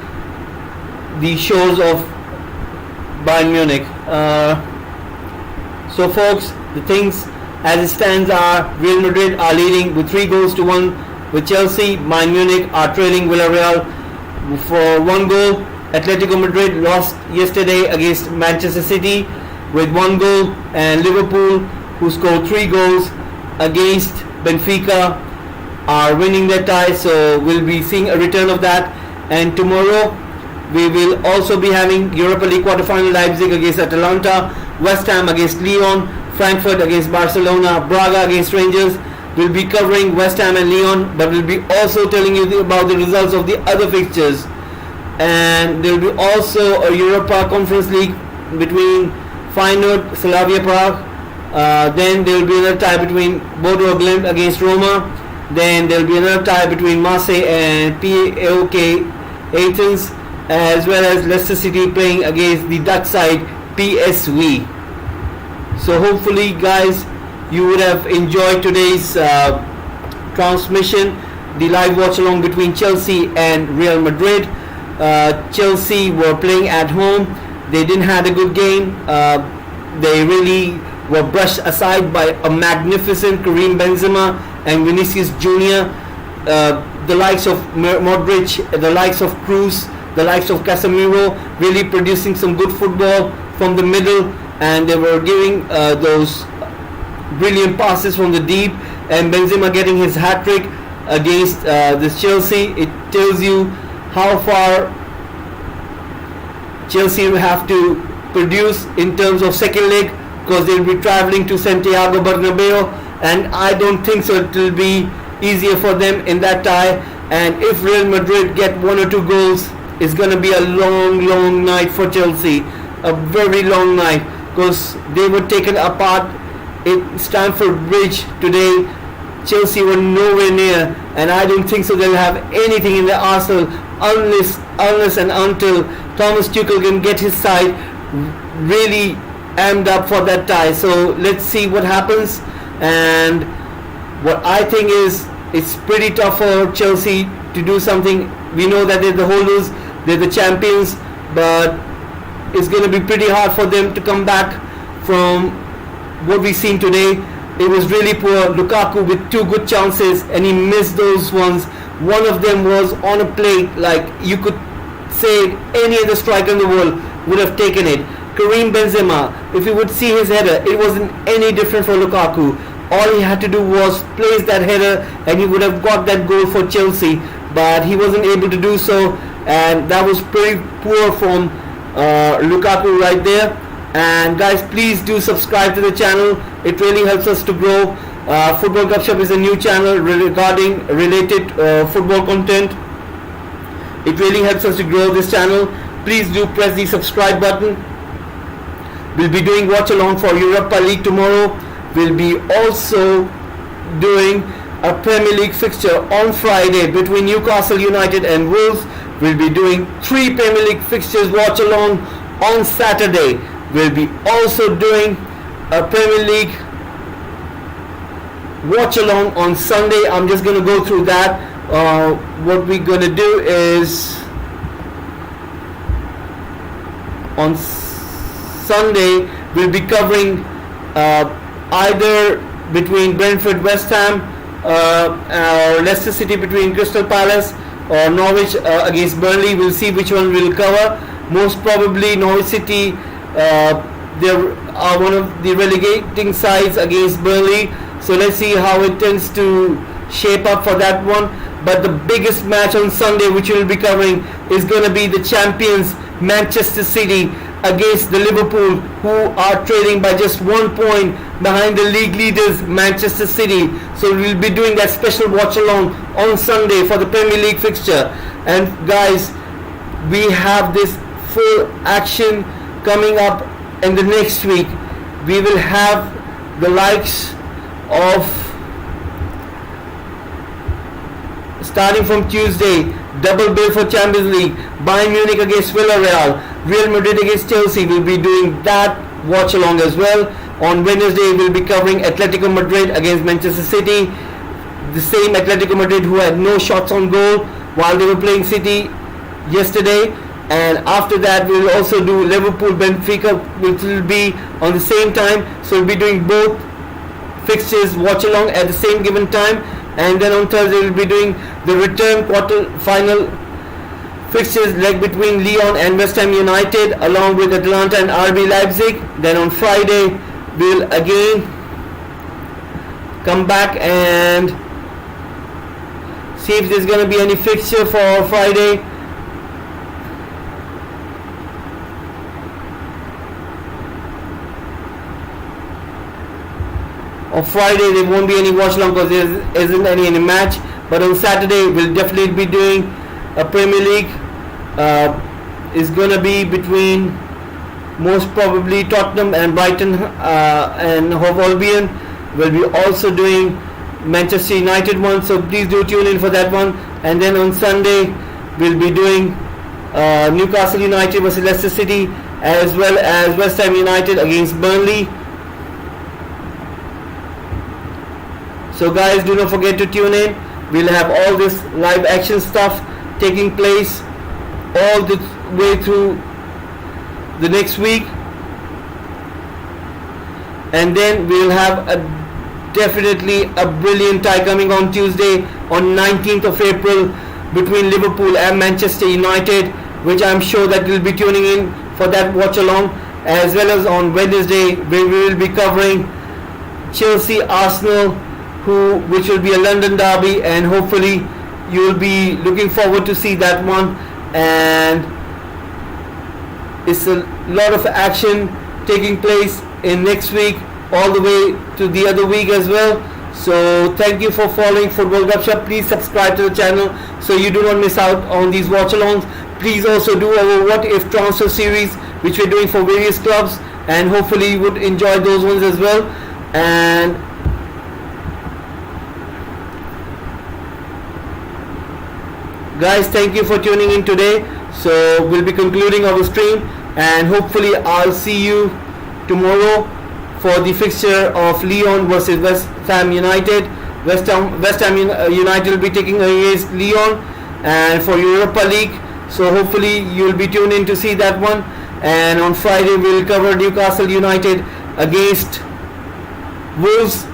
the shores of Bayern Munich? So folks, the things as it stands are Real Madrid are leading with 3-1 with Chelsea. Bayern Munich are trailing Villareal for 1 goal. Atletico Madrid lost yesterday against Manchester City with 1 goal, and Liverpool, who scored 3 goals against Benfica, are winning their tie. So we'll be seeing a return of that. And tomorrow we will also be having Europa League quarterfinal: Leipzig against Atalanta, West Ham against Lyon, Frankfurt against Barcelona, Braga against Rangers. We'll be covering West Ham and Lyon, but we'll be also telling you about the results of the other fixtures. And there will be also a Europa Conference League between Feyenoord, Slavia Prague. Then there will be another tie between Bodo Glimt against Roma. Then there will be another tie between Marseille and PAOK Athens, as well as Leicester City playing against the Dutch side PSV. So hopefully guys, you would have enjoyed today's transmission, the live watch along between Chelsea and Real Madrid. Chelsea were playing at home. They didn't have a good game. They really were brushed aside by a magnificent Karim Benzema and Vinicius Jr. The likes of Modric, the likes of Cruz, the likes of Casemiro really producing some good football from the middle, and they were giving those brilliant passes from the deep, and Benzema getting his hat-trick against this Chelsea. It tells you how far Chelsea will have to produce in terms of second leg, because they'll be traveling to Santiago Bernabeu, and I don't think so it will be easier for them in that tie. And if Real Madrid get 1 or 2 goals, it's going to be a long night for Chelsea, a very long night, because they were taken apart at Stamford Bridge today. Chelsea were nowhere near, and I don't think so they'll have anything in their arsenal unless and until Thomas Tuchel can get his side really amped up for that tie. So let's see what happens. And what I think is, it's pretty tough for Chelsea to do something. We know that they're the holders, they're the champions, but it's going to be pretty hard for them to come back from what we've seen today. It was really poor. Lukaku with 2 good chances and he missed those ones. One of them was on a plate, like you could say any other striker in the world would have taken it. Karim Benzema, if you would see his header, it wasn't any different for Lukaku. All he had to do was place that header and he would have got that goal for Chelsea, but he wasn't able to do so, and that was pretty poor from Lukaku right there. And guys, please do subscribe to the channel. It really helps us to grow. Football Gupshup is a new channel regarding related football content. It really helps us to grow this channel. Please do press the subscribe button. We'll be doing watch along for Europa League tomorrow. We'll be also doing a Premier League fixture on Friday between Newcastle United and Wolves. We'll be doing 3 Premier League fixtures watch along on Saturday. We'll be also doing a Premier League watch along on Sunday. I'm just going to go through that. What we're going to do is on Sunday we'll be covering either between Brentford West Ham or Leicester City between Crystal Palace or Norwich against Burnley. We'll see which one we'll cover. Most probably Norwich City, they are one of the relegating sides against Burnley, so let's see how it tends to shape up for that one. But the biggest match on Sunday which we'll be covering is going to be the champions Manchester City against the Liverpool, who are trailing by just 1 point behind the league leaders Manchester City. So we'll be doing that special watch along on Sunday for the Premier League fixture. And guys, we have this full action coming up in the next week. We will have the likes of, starting from Tuesday, double bill for Champions League, Bayern Munich against Villareal, Real Madrid against Chelsea. We'll be doing that watch along as well. On Wednesday we'll be covering Atletico Madrid against Manchester City, the same Atletico Madrid who had no shots on goal while they were playing City yesterday. And after that we'll also do Liverpool Benfica, which will be on the same time. So we'll be doing both fixtures watch along at the same given time. And then on Thursday we'll be doing the return quarter final fixtures leg between Lyon and West Ham United along with Atalanta and RB Leipzig. Then on Friday we'll again come back and see if there's going to be any fixture for Friday. On Friday there won't be any watch along because there isn't any match, but on Saturday we'll definitely be doing a Premier League. Is going to be between most probably Tottenham and Brighton and Hove Albion. We'll be also doing Manchester United one, so please do tune in for that one. And then on Sunday we'll be doing Newcastle United versus Leicester City, as well as West Ham United against Burnley. So guys, do not forget to tune in. We'll have all this live action stuff taking place all the way through the next week. And then we'll have definitely a brilliant tie coming on Tuesday on 19th of April between Liverpool and Manchester United, which I'm sure that you'll be tuning in for that watch along, as well as on Wednesday where we will be covering Chelsea Arsenal, which will be a London derby, and hopefully you will be looking forward to see that one. And it's a lot of action taking place in next week all the way to the other week as well. So thank you for following Football Gupshup. Please subscribe to the channel so you do not miss out on these watch alongs. Please also do our what if transfer series which we're doing for various clubs, and hopefully you would enjoy those ones as well. And guys, thank you for tuning in today. So we'll be concluding our stream, and hopefully I'll see you tomorrow for the fixture of Lyon versus West Ham United. West Ham United will be taking against Lyon and for Europa League. So hopefully you'll be tuned in to see that one. And on Friday we'll cover Newcastle United against Wolves.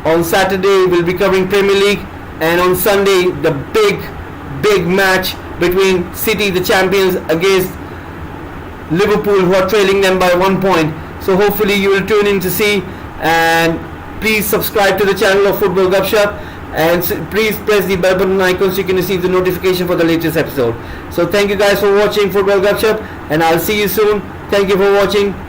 On Saturday we'll be covering Premier League, and on Sunday the big match between City, the champions, against Liverpool, who are trailing them by 1 point. So hopefully you will tune in to see, and please subscribe to the channel of Football Gupshup, and please press the bell button icon so you can receive the notification for the latest episode. So thank you guys for watching Football Gupshup, and I'll see you soon. Thank you for watching.